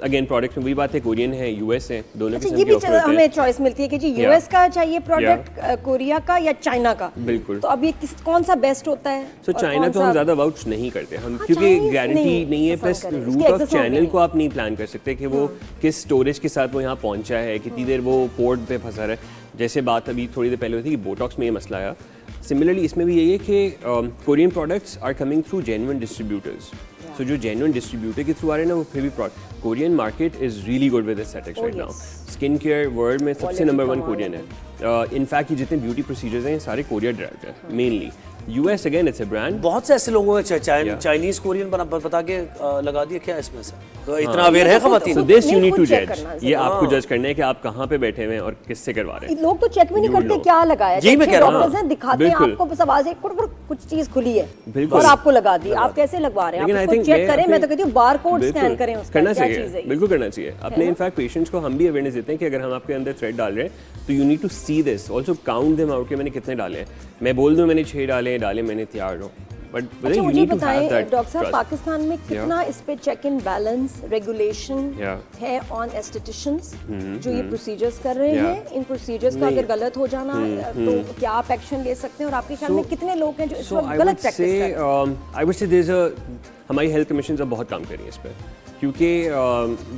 Again product में वही बात है, कोरियन है, US है, दोनों अच्छा किस्म ये के भी ऑफर होते हमें हैं। चॉइस मिलती है कि जी Yeah. यूएस का चाहिए प्रोडक्ट, कोरिया का या चाइना का। बिल्कुल। तो अब ये कौन सा बेस्ट होता है? सो और चाइना कौन तो हम सा- ज़्यादा वाउच नहीं करते हम, हाँ, क्योंकि Chinese गारंटी नहीं है, पसंद प्लस करें। रूट इसके ऑफ access होंगे चैनल नहीं। को आप नहीं प्लान कर सकते कि वो किस स्टोरेज के साथ वो यहाँ पहुँचा है, कितनी देर वो पोर्ट पे फंसा रहा है। जैसे बात अभी थोड़ी देर पहले हुई थी कि बोटॉक्स में ये मसला आया, सिमिलरली इसमें भी यही है कि Korean products are coming through genuine distributors. So जो जेन्युइन डिस्ट्रीब्यूटर के थ्रू आ रहे हैं ना, वो फिर भी Korean market is really good with aesthetics right now. Skin care world में सबसे Quality नंबर 1 कमाल कोरियन है। इनफैक्ट ये जितने ब्यूटी प्रोसीजर्स हैं ये सारे कोरिया ड्राइव्ड है mainly. US again it's a brand. बहुत से ऐसे लोगों ने Yeah. चाइनीज कोरियन बता के लगा दिया क्या इसमें से, तो इतना अवेयर है खवातीन। So this you नहीं, need to खुद check judge. करना है, ये आपको जज करना है कि आप कहाँ पे बैठे हुए हैं और किससे करवा रहे हैं। लोग तो चेक भी नहीं You करते know. क्या लगाया। यही मैं कह रहा हूँ। डॉक्टर्स हैं दिखाते हैं बिल्कुल। आपको, बस आवाज है कुछ चीज खुली है बिल्कुल। और आपको लगा दी। आप कैसे लगवा रहे हैं? लेकिन आप आई उसको थिंक चेक करें। मैं तो कहती हूँ बारकोड स्कैन करें उसका, करना क्या चीज़ है चाहिए, ये? बिल्कुल करना चाहिए। अपने इनफैक्ट पेशेंट्स को हम भी अवेयरनेस देते हैं कि अगर हम आपके अंदर थ्रेड डाल रहे हैं तो you need to see this, also count them out कि मैंने कितने डाले हैं। मैं बोल दूँ मैंने 6 डाले मैंने तैयार हो, बट अच्छा यू मुझे नीड टू हैव बताएं दैट डॉक्टर साहब, पाकिस्तान में कितना इस पे check in balance regulation Yeah. है ऑन एस्थेटिशियंस जो ये प्रोसीजर्स कर रहे Yeah. हैं? इन प्रोसीजर्स का अगर गलत हो जाना तो क्या आप एक्शन ले सकते हैं? और आपके ख्याल में कितने लोग हैं जो इस So वक्त I गलत would प्रैक्टिस say, कर रहे हैं? I would say there's a हमारी हेल्थ कमीशन अब बहुत काम कर रही है इस पर, क्योंकि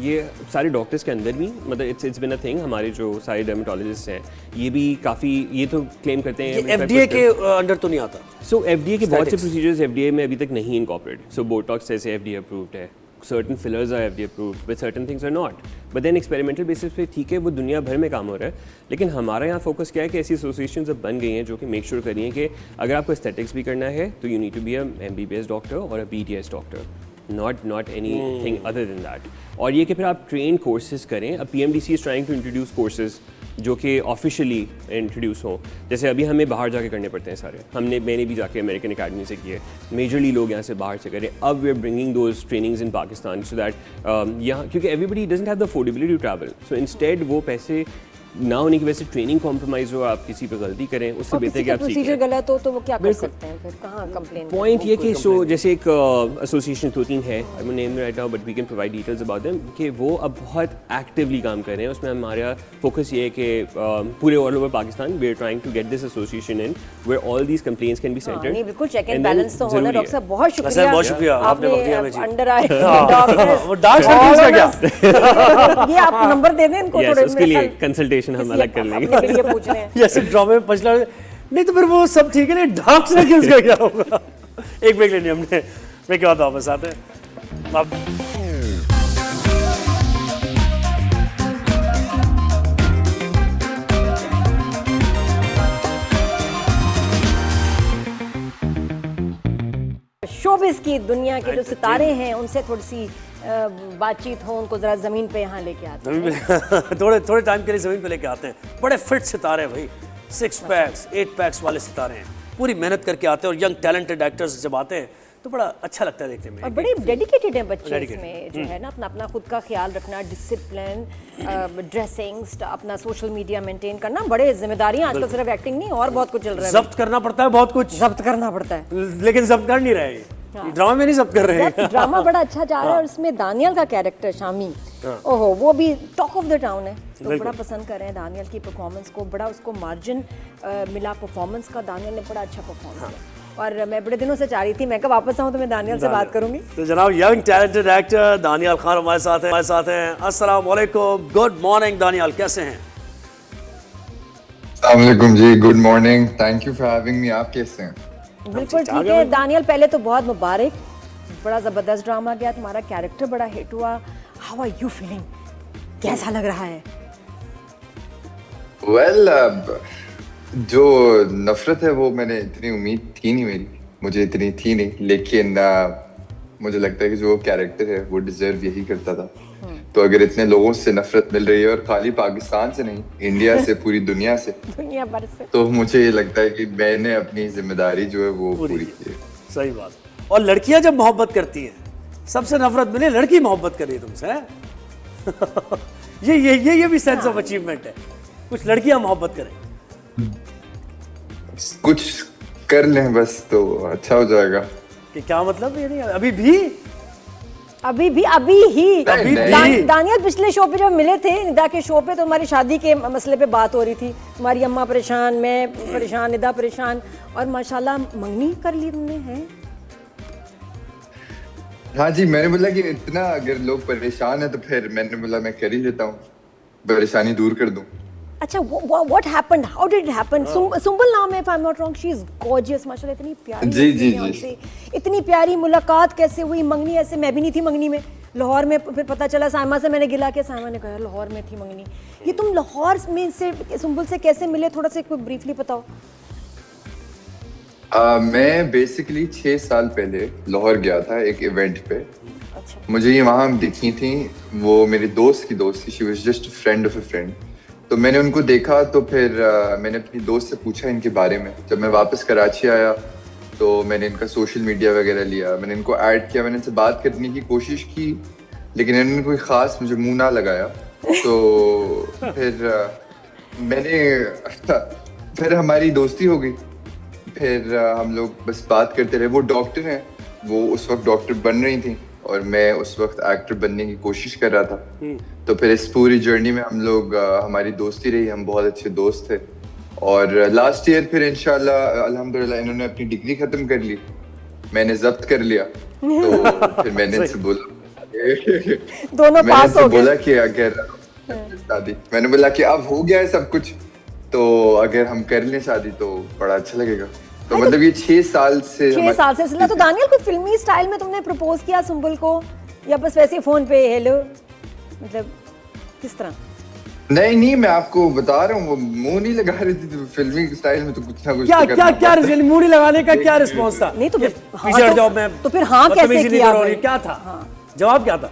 ये सारे डॉक्टर्स के अंदर भी मतलब इट्स बिन अ थिंग। हमारे जो सारे डर्मेटोलॉजिस्ट हैं ये भी काफ़ी ये तो क्लेम करते हैं FDA के अंडर तो नहीं आता। सो FDA के बहुत से Aesthetics. प्रोसीजर्स FDA में अभी तक नहीं इनकॉर्पोरेट। सो बोटॉक्स जैसे FDA अप्रूव्ड है, certain fillers are FDA approved but certain things are not. But then experimental basis पे ठीक है वो दुनिया भर में काम हो रहा है, लेकिन हमारा यहाँ फोकस क्या है कि ऐसी एसोसिएशंस अब बन गई हैं जो कि मेक श्योर कर रही हैं कि अगर आपको एस्थेटिक्स भी करना है तो you need to be a MBBS doctor और a BDS doctor, not anything other than that. और ये कि फिर आप ट्रेन कोर्सेज करें. अब PMDC is trying to introduce courses जो कि ऑफिशियली इंट्रोड्यूस हों. जैसे अभी हमें बाहर जाके करने पड़ते हैं सारे, मैंने भी जाके अमेरिकन अकेडमी से किए, मेजरली लोग यहाँ से बाहर से करें. अब we are bringing those trainings in Pakistan so that यहाँ, क्योंकि everybody doesn't have the affordability to travel, so instead वो पैसे ना होने की वजह से ट्रेनिंग कॉम्प्रोमाइज हो, आप किसी पे गलती करें, उससे बेहतर है कि आप सीखें. प्रोसीजर गलत हो तो वो क्या कर सकते हैं फिर, कहाँ कंप्लेन? पॉइंट ये कि सो जैसे एक एसोसिएशन 2-3 है, I will name right now but we can provide details about them, कि वो अब बहुत एक्टिवली काम कर रहे हैं. उसमें हमारा फोकस ये है कि पूरे all over Pakistan we are trying to get this association in where all these complaints can be centred. नहीं बिल्कुल, चेक एंड बैलेंस तो होना. डॉक्टर साहब बहुत शुक्रिया, बहुत शुक्रिया आपने वक्त दिया मुझे. अंडर आए डॉक्टर्स, वो डार्क सर्कल्स का क्या? ये आप नंबर दे दें इनको थोड़े, उसके लिए कंसल्टेशन हम अलग कर लेंगे. अपने के लिए पूछ रहे हैं. जैसे ड्रामे में पछला नहीं तो फिर वो सब ठीक है, नहीं डार्क सर्कल्स का क्या होगा? एक ब्रेक लेनी हमने, ब्रेक के बाद वापस आते हैं. आप शोबिस की दुनिया के जो सितारे हैं उनसे थोड़ी सी बातचीत हो, उनको जरा जमीन पे यहाँ लेके आते हैं. थोड़े टाइम के लिए जमीन पे लेके आते हैं. बड़े फिट सितारे हैं भाई, 6 पैक्स 8 पैक्स वाले सितारे हैं, पूरी मेहनत करके आते हैं. और यंग टैलेंटेड एक्टर्स जब आते हैं तो बड़ा अच्छा लगता है देखने में. और बड़े डेडिकेटेड हैं बच्चे इसमें, जो है ना अपना खुद का ख्याल रखना, डिसिप्लिन, ड्रेसिंग, अपना सोशल मीडिया मेंटेन करना, बड़े जिम्मेदारियां. आजकल सिर्फ एक्टिंग नहीं और बहुत कुछ चल रहा है. जब्त करना पड़ता है, बहुत कुछ जब्त करना पड़ता है, लेकिन जब्त कर नहीं रहे. ड्रामा में नहीं जब्त कर रहे हैं. ड्रामा बड़ा अच्छा जा रहा है. और इसमें दानियल का कैरेक्टर शामी, ओहो वो भी टॉक ऑफ द टाउन है. तो बड़ा पसंद कर रहे हैं दानियल की परफॉर्मेंस को, बड़ा उसको मार्जिन मिला परफॉर्मेंस का. दानियल ने बड़ा अच्छा परफॉर्म किया और मैं बड़े दिनों से चाह रही थी मैं कब वापस आऊँ तो मैं दानियल से बात करूंगी. तो जनाब young talented actor Daniyal Khan हमारे साथ हैं. अस्सलाम वालेकुम, गुड मॉर्निंग दानियल, कैसे हैं? अस्सलाम वालेकुम जी, good morning, thank you for having me. आप कैसे हैं? बिल्कुल ठीक है दानियल. पहले तो बहुत मुबारक, बड़ा ज़बरदस्त ड्रामा गया, तुम्हारा कैरेक्टर बड़ा हिट हुआ. हाउ आर यू फीलिंग, कैसा लग रहा है? वेल जो नफरत है वो मैंने इतनी उम्मीद थी नहीं, मुझे इतनी थी नहीं, लेकिन मुझे लगता है कि जो कैरेक्टर है वो डिजर्व यही करता था. तो अगर इतने लोगों से नफरत मिल रही है, और खाली पाकिस्तान से नहीं, इंडिया से, पूरी दुनिया से, दुनिया भर से, तो मुझे ये लगता है कि मैंने अपनी जिम्मेदारी जो है वो पूरी की है. सही बात. और लड़कियां जब मोहब्बत करती हैं, सबसे नफरत मिले, लड़की मोहब्बत कर रही है तुमसे. ये भी सेंस ऑफ अचीवमेंट है, कुछ लड़कियां मोहब्बत करें, कुछ कर लें बस तो अच्छा हो जाएगा. कि क्या मतलब? ये नहीं अभी ही दानियल पिछले शो पे जब मिले थे, निदा के शो पे, तो हमारी शादी के मसले पे बात हो रही थी. तुम्हारी अम्मा परेशान, मैं परेशान, निदा परेशान, और माशाल्लाह मंगनी कर ली तुमने. हैं हाँ जी, मैंने बोला कि इतना अगर लोग परेशान है तो फिर मैंने बोला मैं कर ही लेता हूँ, परेशानी दूर कर दूँ. अच्छा, what happened? How did it happen? Sumbal नाम है, if I'm not wrong. She is gorgeous, माशाल्लाह, इतनी प्यारी. जी. इतनी प्यारी मुलाकात कैसे हुई? मंगनी ऐसे, मैं भी नहीं थी मंगनी में, लाहौर में. फिर पता चला, साइमा से मैंने गिला किया, साइमा ने कहा लाहौर में थी मंगनी. ये तुम लाहौर में से सुंबल से कैसे मिले, थोड़ा सा ब्रीफली बताओ. मैं बेसिकली 6 साल पहले लाहौर गया था एक इवेंट पे. अच्छा. मुझे ये वहाँ दिखी थी, वो मेरे दोस्त की दोस्त थी. She was just a friend of a friend. तो मैंने उनको देखा, तो फिर मैंने अपनी दोस्त से पूछा इनके बारे में. जब मैं वापस कराची आया तो मैंने इनका सोशल मीडिया वगैरह लिया, मैंने इनको ऐड किया, मैंने इनसे बात करने की कोशिश की, लेकिन इन्होंने कोई ख़ास मुझे मुंह ना लगाया. तो फिर हमारी दोस्ती हो गई. फिर हम लोग बस बात करते रहे. वो डॉक्टर हैं, वो उस वक्त डॉक्टर बन रही थी और मैं उस वक्त एक्टर बनने की कोशिश कर रहा था. तो फिर इस पूरी जर्नी में हम लोग, हमारी दोस्ती रही, हम बहुत अच्छे दोस्त थे. और लास्ट ईयर फिर इंशाल्लाह अल्हम्दुलिल्लाह इन्होंने अपनी डिग्री खत्म कर ली, मैंने जब्त कर लिया. तो फिर मैंने इनसे दोनों पास हो गए. बोला कि अगर शादी, मैंने बोला कि अब हो गया है सब कुछ, तो अगर हम कर लें शादी तो बड़ा अच्छा लगेगा. तो मतलब ये 6 साल से तो दानियल, कोई फिल्मी स्टाइल में तुमने प्रपोज किया सुंबल को या बस वैसे फ़ोन पे हेलो, मतलब किस तरह? नहीं, मैं आपको बता रहा हूँ, वो मुंह नहीं लगा रही थी, तो फिल्मी स्टाइल में तो कुछ ना कुछ क्या तो क्या करना क्या पड़ता है। मूड़ी लगाने का क्या रिस्पॉन्स था? नहीं तो ये हाँ पीछे हट तो- जाओ, मैं तो फिर हाँ कैसे बदतमीजी नहीं किया कर रहा हूँ, ये भाई? क्या था? जवाब क्या था?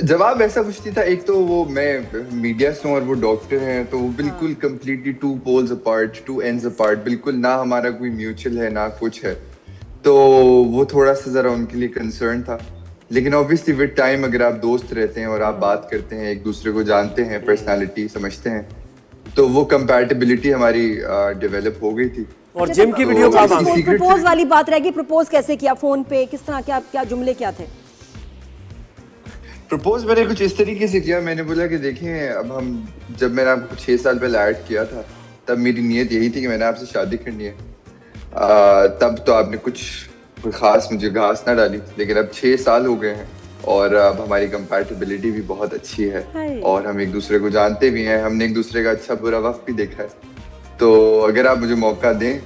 जवाब ऐसा कुछ नहीं था। एक तो वो मैं मीडिया से हूँ और वो डॉक्टर हैं, तो वो बिल्कुल completely two poles apart, two ends apart, बिल्कुल ना हमारा कोई म्यूचुअल है ना कुछ है। तो वो थोड़ा सा जरा उनके लिए कंसर्न था। लेकिन ऑब्वियसली विद टाइम अगर आप दोस्त रहते हैं और आप बात करते हैं, एक दूसरे को जानते हैं, पर्सनालिटी समझते हैं, तो वो कंपैटिबिलिटी हमारी डेवलप हो गई थी। और जिम की वीडियो तो कहाँ इसकी मांगी? secret प्रपोज थी। वाली बात रहेगी, प्रपोज कैसे किया, फोन पे किस तरह, क्या क्या जुमले क्या थे? प्रपोज मैंने कुछ इस तरीके से किया, मैंने बोला कि देखें अब हम, जब मैंने आपको 6 साल पहले ऐड किया था तब मेरी नीयत यही थी कि मैंने आपसे शादी करनी है। तब तो आपने कुछ खास मुझे घास ना डाली, लेकिन अब 6 साल हो गए हैं और अब हमारी कंपैटिबिलिटी भी बहुत अच्छी है हाय। और हम एक दूसरे को जानते भी हैं, हमने एक दूसरे का अच्छा बुरा वक्त भी देखा है। तो अगर आप मुझे मौका दें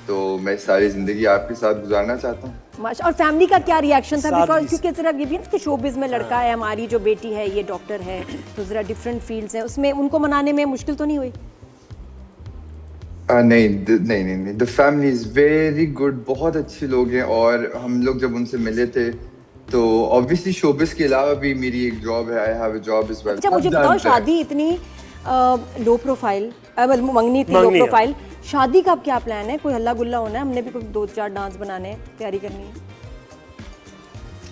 तो मैं सारी जिंदगी आपके साथ गुजारना चाहता हूँ। और फैमिली का क्या रिएक्शन था? साथ बिकॉज भी- क्योंकि जरा ये भी ना कि शोबिज में लड़का है, हमारी जो बेटी है ये डॉक्टर है, तो जरा डिफरेंट फील्ड्स हैं, उसमें उनको मनाने में मुश्किल तो नहीं हुई? नहीं, the family is very good, बहुत अच्छे लोग हैं। और हम लोग जब उनसे मिले थे तो ऑब्वियसली शोबिस के अलावा भी मेरी एक जॉब है, I have a job as well. अच्छा मुझे बताओ, शादी इतनी लो प्रोफाइल, मंगनी थी लो मंगनी है। प्रोफाइल, शादी का अब क्या प्लान है? कोई हल्ला गुल्ला होना है? हमने भी कोई 2-4 डांस बनाने हैं, तैयारी करनी है।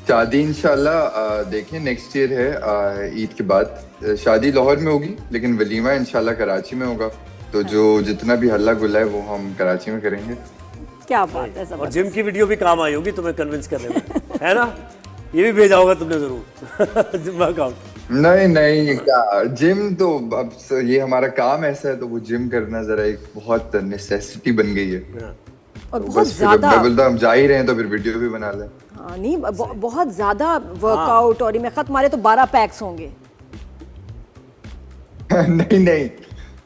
शादी इंशाल्लाह देखें नेक्स्ट ईयर है, ईद के बाद। शादी लाहौर में होगी लेकिन वलीमा इंशाल्लाह कराची में होगा। तो जो जितना भी हल्ला गुल्ला है वो हम कराची में करेंगे। क्या बात है, और जबरदस्त। जिम की वीडियो भी काम आई होगी तुम्हें कन्विंस करने में, है ना? ये भी भेजा होगा तुमने जरूर जिम वर्कआउट। नहीं, क्या जिम तो अब ये हमारा काम ऐसा है, तो वो जिम करना जरा एक बहुत नेसेसिटी बन गई है। और तो बहुत बस फिर अब ज्यादा, मैं बोलता हम जा ही रहे हैं तो फिर वीडियो भी बना लें। हाँ नहीं बहुत ज्यादा वर्कआउट, और मैं खत मारे तो 12 पैक्स होंगे।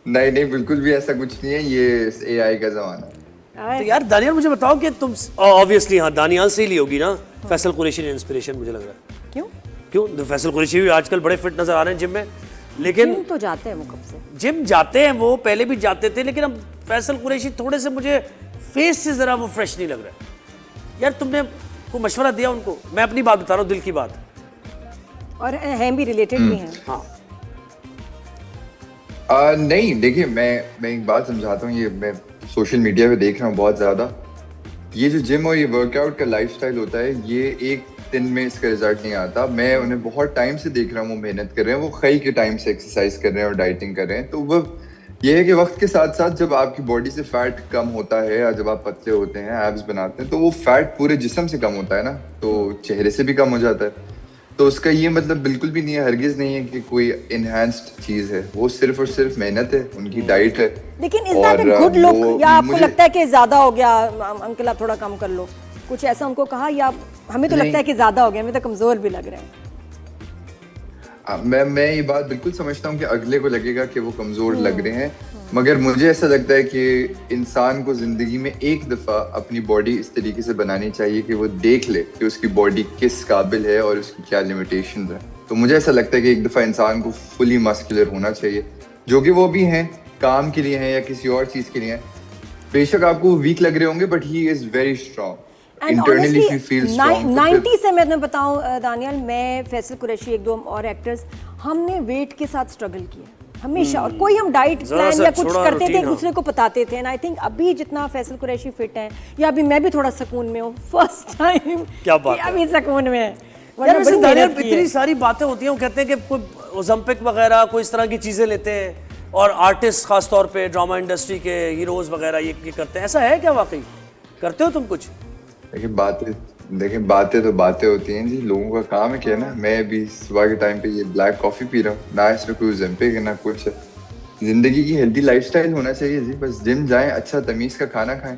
नहीं, बिल्कुल भी ऐसा कुछ नहीं है, ये एआई का जमाना है। तो यार दानियाल मुझे बताओ कि तुम ऑब्वियसली हाँ दानियाल से ही ली होगी ना फैसल कुरैशी ने इंस्पिरेशन, मुझे लग रहा है। क्यों? क्यों? तो फैसल कुरैशी भी आजकल बड़े फिट नजर आ रहे हैं जिम में, लेकिन जिम तो जाते हैं वो कब से। जिम जाते हैं, वो पहले भी जाते थे, लेकिन अब फैसल कुरैशी थोड़े से मुझे फेस से जरा वो फ्रेश नहीं लग रहा है। यार तुमने कोई मशवरा दिया उनको? मैं अपनी बात बता रहा हूँ, दिल की बात। और हैं भी, रिलेटेड भी हैं। हाँ नहीं देखिए, मैं एक बात समझाता हूँ, ये मैं सोशल मीडिया पे देख रहा हूँ बहुत ज्यादा। ये जो जिम और ये वर्कआउट का लाइफस्टाइल होता है, ये एक दिन में इसका रिजल्ट नहीं आता। मैं उन्हें बहुत टाइम से देख रहा हूँ, वो मेहनत कर रहे हैं, वो कई के टाइम से एक्सरसाइज कर रहे हैं और डाइटिंग कर रहे हैं। तो वो ये है कि वक्त के साथ साथ जब आपकी बॉडी से फैट कम होता है या जब आप पतले होते हैं, एब्स बनाते हैं, तो वो फैट पूरे जिस्म से कम होता है ना, तो चेहरे से भी कम हो जाता है। तो उसका ये मतलब बिल्कुल भी नहीं है, हरगिज नहीं है कि कोई इनहैंस्ड चीज है, वो सिर्फ और सिर्फ मेहनत है, उनकी डाइट है। लेकिन is that a good look, या आपको लगता है कि ज्यादा हो गया अंकल आप थोड़ा कम कर लो, कुछ ऐसा उनको कहा? या हमें तो लगता है कि ज्यादा हो गया, हमें तो कमजोर भी लग रहे हैं। मैं ये बात बिल्कुल समझता हूँ कि अगले को लगेगा कि वो कमजोर लग रहे हैं, मगर मुझे ऐसा लगता है कि इंसान को जिंदगी में एक दफा अपनी बॉडी इस तरीके से बनानी चाहिए कि वो देख ले कि उसकी बॉडी किस काबिल है और उसकी क्या लिमिटेशंस है। तो मुझे ऐसा लगता है कि एक दफा इंसान को फुली मस्कुलर होना चाहिए, जो कि वो भी हैं, काम के लिए हैं या किसी और चीज के लिए हैं। बेशक आपको वीक लग रहे होंगे, but he is very strong internally, she feels strong. 90 से मैं बताऊं दानियाल, मैं फैसल कुरैशी, एक दो और एक्टर्स, हमने वेट के साथ स्ट्रगल किया हमेशा, और कोई हम डाइट प्लान या कुछ करते थे, एक दूसरे को बताते थे। एंड आई थिंक अभी जितना फैसल कुरैशी फिट है, या अभी मैं भी थोड़ा सुकून में हूँ, फर्स्ट टाइम क्या बात है। अभी सुकून में है। यार वैसे बड़ी दानियाल मेहनत की इतनी है। सारी बातें होती हैं, वो कहते हैं कि कोई ओलंपिक वगैरह कोई इस तरह की चीजें लेते हैं, और आर्टिस्ट खास तौर पे ड्रामा इंडस्ट्री के हीरोज वगैरह ये करते हैं, ऐसा है क्या? वाकई करते हो तुम कुछ? देखिए बातें तो बातें होती हैं जी, लोगों का काम है क्या ना। मैं भी सुबह के टाइम पे ये ब्लैक कॉफी पी रहा हूँ ना, इसमें कोई ओलंपिक है ना कुछ है। जिंदगी की हेल्दी लाइफस्टाइल होना चाहिए जी, बस जिम जाएं, अच्छा तमीज का खाना खाएं।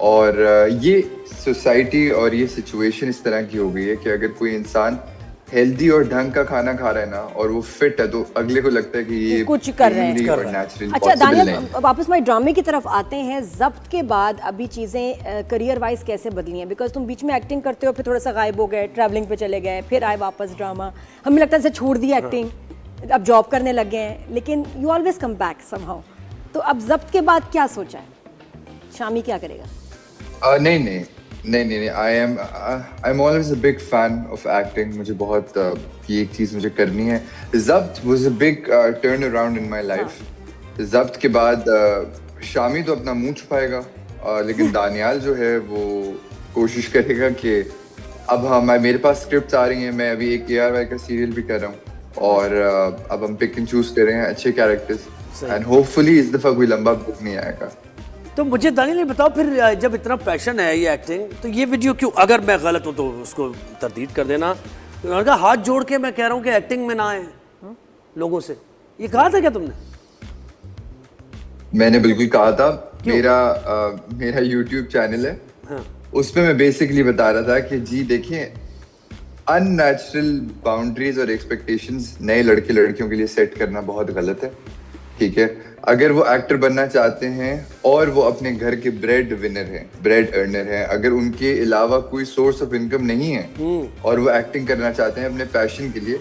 और ये सोसाइटी और ये सिचुएशन इस तरह की हो गई है कि अगर कोई इंसान हेल्दी और ढंग का खाना खा रहा है ना और वो फिट है तो अगले को लगता है कि ये कुछ कर रहे हैं। cleanly और नेचुरल अच्छा दानियल, वापस हमारे ड्रामे की तरफ आते हैं। ज़ब्त के बाद अभी चीज़ें करियर वाइज कैसे बदली हैं? बिकॉज तुम बीच में एक्टिंग करते हो, फिर थोड़ा सा गायब हो गए, ट्रैवलिंग पे चले गए, फिर आए वापस ड्रामा। हमें लगता है जैसे छोड़ दी एक्टिंग, अब जॉब करने लग गए हैं, लेकिन you always come back somehow. तो अब ज़ब्त के बाद क्या सोचा है? शामी क्या करेगा? नहीं, I am always a big fan of acting. मुझे बहुत ये एक चीज मुझे करनी है। Zabt was a big turn around in my life. Zabt के बाद शामी तो अपना मुंह छुपाएगा, लेकिन दानियाल जो है वो कोशिश करेगा कि अब मेरे पास स्क्रिप्ट्स आ रही हैं। मैं अभी एक ARY का सीरियल भी कर रहा हूँ और अब हम पिक एंड चूज कर रहे हैं अच्छे कैरेक्टर्स एंड होपफुली इस दफा कोई लंबा बुक नहीं आएगा। तो मुझे दानियल बताओ फिर, जब इतना पैशन है ये एक्टिंग, तो ये वीडियो क्यों, अगर मैं गलत हूँ तो उसको तरदीद कर देना, तो हाथ जोड़ के मैं कह रहा हूँ कि एक्टिंग में ना आए लोगों से, ये कहा था क्या तुमने? मैंने बिल्कुल कहा था। मेरा YouTube चैनल है, हाँ। उसमें मैं बेसिकली बता रहा था कि जी देखिए, अननेचुरल बाउंड्रीज और एक्सपेक्टेशंस नए लड़के लड़कियों के लिए सेट करना बहुत गलत है, ठीक है। अगर वो एक्टर बनना चाहते हैं और वो अपने घर के ब्रेड अर्नर हैं, अगर उनके अलावा कोई सोर्स ऑफ इनकम नहीं है और वो एक्टिंग करना चाहते हैं अपने पैशन के लिए,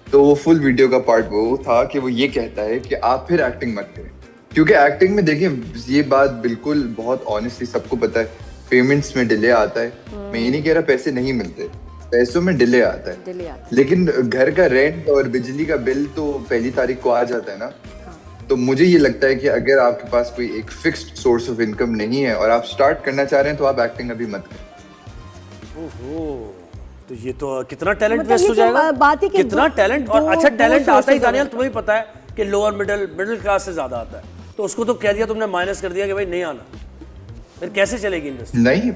तो वो फुल वीडियो का पार्ट वो था कि वो ये कहता है कि आप फिर एक्टिंग मत करें। क्योंकि एक्टिंग में देखिए, ये बात बिल्कुल बहुत ऑनेस्टली सबको पता है, पेमेंट्स में डिले आता है। मैं ये नहीं कह रहा पैसे नहीं मिलते, पैसों में डिले आता है, लेकिन घर का रेंट और बिजली का बिल तो पहली तारीख को आ जाता है ना। तो मुझे ये लगता है कि अगर आपके पास कोई एक फिक्स्ड सोर्स ऑफ इनकम नहीं है और आप स्टार्ट करना चाह रहे हैं, तो आप एक्टिंग अभी मत करें। ओहो, तो ये तो कितना टैलेंट वेस्ट हो जाएगा। कितना टैलेंट, और अच्छा टैलेंट आता ही दानियल, तुम्हें पता है कि लोअर मिडिल क्लास से ज्यादा आता है, तो उसको तो कह दिया तुमने, माइनस कर दिया कि भाई नहीं आना, फिर कैसे चलेगी इंडस्ट्री? नहीं,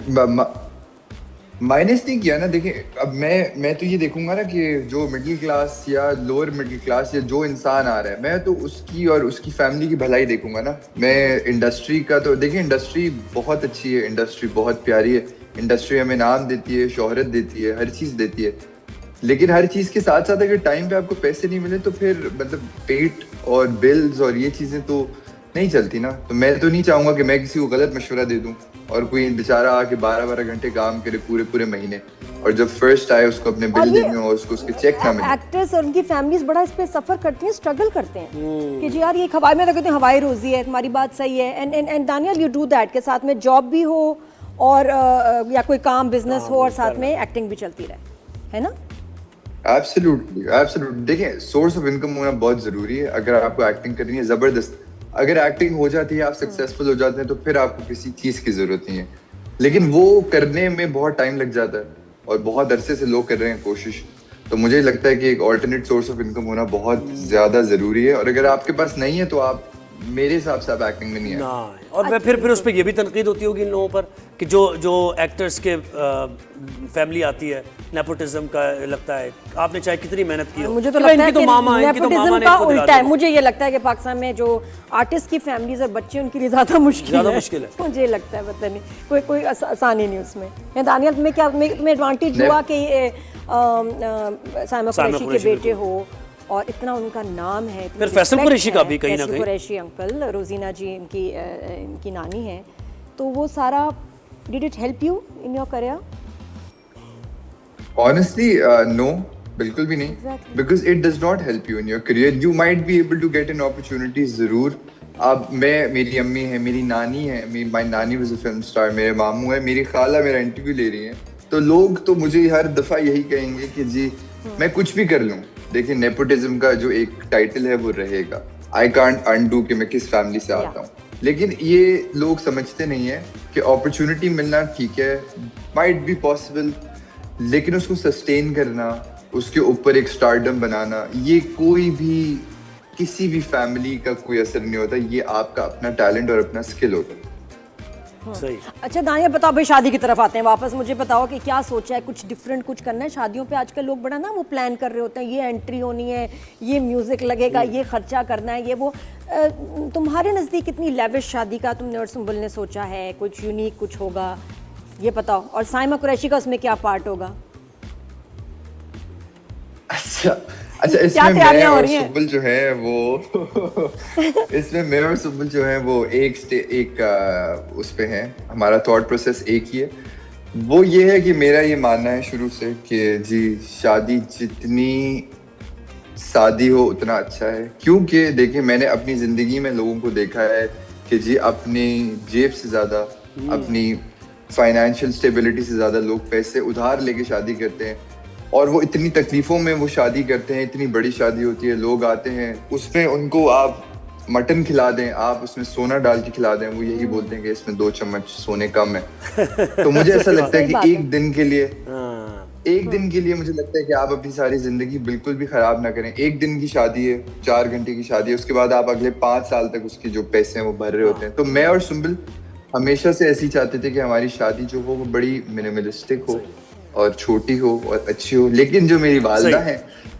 माइनस नहीं किया ना। देखिए, अब मैं तो ये देखूंगा ना कि जो मिडिल क्लास या लोअर मिडिल क्लास या जो इंसान आ रहा है, मैं तो उसकी और उसकी फैमिली की भलाई देखूंगा ना। मैं इंडस्ट्री का तो देखिए, इंडस्ट्री बहुत अच्छी है, इंडस्ट्री बहुत प्यारी है, इंडस्ट्री हमें नाम देती है, शोहरत देती है, हर चीज देती है। लेकिन हर चीज के साथ साथ अगर टाइम पे आपको पैसे नहीं मिले तो फिर मतलब पेट और बिल्स और ये चीजें तो नहीं चलती ना। तो मैं तो नहीं चाहूंगा कि मैं किसी को गलत मशवरा दे दूं और कोई बेचारा आके 12-12 घंटे काम करे पूरे महीने, और जब फर्स्ट आए उसको अपने बिल देने हो, उसको उसके चेक ना मिले। एक्टर्स और उनकी फैमिलीज बड़ा इस पे सफर करती हैं, स्ट्रगल करते हैं कि जी यार ये हवाई में, तो कहते हैं हवाई रोजी है, तुम्हारी बात सही है। And Daniyal, you do that के साथ में जॉब भी हो और या कोई काम बिजनेस हो और साथ में एक्टिंग भी चलती रहे, है ना? एब्सोल्युटली। देखिए, सोर्स ऑफ इनकम होना बहुत जरूरी है। अगर आपको एक्टिंग करनी है जबरदस्त, अगर एक्टिंग हो जाती है, आप सक्सेसफुल हो जाते हैं, तो फिर आपको किसी चीज की जरूरत नहीं है। लेकिन वो करने में बहुत टाइम लग जाता है और बहुत अरसे से लोग कर रहे हैं कोशिश। तो मुझे लगता है कि एक ऑल्टरनेट सोर्स ऑफ इनकम होना बहुत ज्यादा जरूरी है, और अगर आपके पास नहीं है तो आप, मेरे हिसाब से, आप एक्टिंग में नहीं है। और मैं फिर उस पर ये भी तनकीद होती होगी इन लोगों पर कि जो एक्टर्स के फैमिली आती है, नेपोटिज्म का लगता है, आपने चाहे कितनी मेहनत की हो, मुझे तो लगता है कि नेपोटिज्म का उल्टा है। मुझे ये लगता है कि पाकिस्तान में जो आर्टिस्ट की फैमिलीज और बच्चे, उनके लिए ज्यादा मुश्किल है। मुझे लगता है, पता नहीं, कोई आसानी नहीं उसमें। दानियल, में क्या में एडवांटेज हुआ कि साइमा कुरैशी के बेटे हो और इतना उनका नाम है, फिर फैसल कुरैशी का भी कहीं ना कहीं, कुरैशी अंकल, रोजीना जी इनकी नानी है, तो वो सारा, did it help you in your career? Honestly, no, बिल्कुल भी नहीं, because it does not help you in your career. You might be able to get an opportunity जरूर। अब मेरी अम्मी है, मेरी नानी है, my नानी was a film star, मेरे मामू है, मेरी खाला मेरा इंटरव्यू ले रही है, तो लोग तो मुझे हर दफा यही कहेंगे कि जी मैं कुछ भी कर लूं। देखिए, नेपोटिज्म का जो एक टाइटल है वो रहेगा। आई कांट अनडू कि मैं किस फैमिली से आता हूँ, लेकिन ये लोग समझते नहीं है कि अपॉर्चुनिटी मिलना ठीक है, माइट बी पॉसिबल, लेकिन उसको सस्टेन करना, उसके ऊपर एक स्टारडम बनाना, ये कोई भी, किसी भी फैमिली का कोई असर नहीं होता। ये आपका अपना टैलेंट और अपना स्किल होता है। सही। अच्छा दानिया, बताओ भाई, शादी की तरफ आते हैं वापस। मुझे बताओ कि क्या सोचा है, कुछ डिफरेंट कुछ करना है शादियों पे? आजकल लोग बड़ा ना वो प्लान कर रहे होते हैं, ये एंट्री होनी है, ये म्यूजिक लगेगा, ये खर्चा करना है, ये वो। तुम्हारे नज़दीक कितनी लेविश शादी का तुमने और सुंबुल ने सोचा है? कुछ यूनिक कुछ होगा, ये बताओ। और साइमा कुरैशी का उसमें क्या पार्ट होगा? अच्छा इसमें मैं तैयारियां हो और रही हैं? सुबुल जो है वो इसमें मैं और सुबुल जो है वो एक उस पे हैं, हमारा थॉट प्रोसेस एक ही है। वो ये है कि मेरा ये मानना है शुरू से कि जी शादी जितनी सादी हो उतना अच्छा है, क्योंकि देखिए मैंने अपनी जिंदगी में लोगों को देखा है कि जी अपनी जेब से ज्यादा, अपनी फाइनेंशियल स्टेबिलिटी से ज्यादा लोग पैसे उधार लेके शादी करते हैं, और वो इतनी तकलीफों में वो शादी करते हैं। इतनी बड़ी शादी होती है, लोग आते हैं, उसमें उनको आप मटन खिला दें, आप उसमें सोना डाल के खिला दें, वो यही बोलते हैं कि इसमें 2 चम्मच सोने कम है। तो मुझे ऐसा लगता है कि एक दिन के लिए मुझे लगता है कि आप अपनी सारी जिंदगी बिल्कुल भी खराब ना करें। एक दिन की शादी है, 4 घंटे की शादी है, उसके बाद आप अगले 5 साल तक उसके जो पैसे हैं वो भर रहे होते हैं। तो मैं और सुंबल हमेशा से ऐसे ही चाहते थे कि हमारी शादी जो हो वो बड़ी मिनिमलिस्टिक हो और छोटी हो और अच्छी हो। लेकिन जो मेरी वालदा है,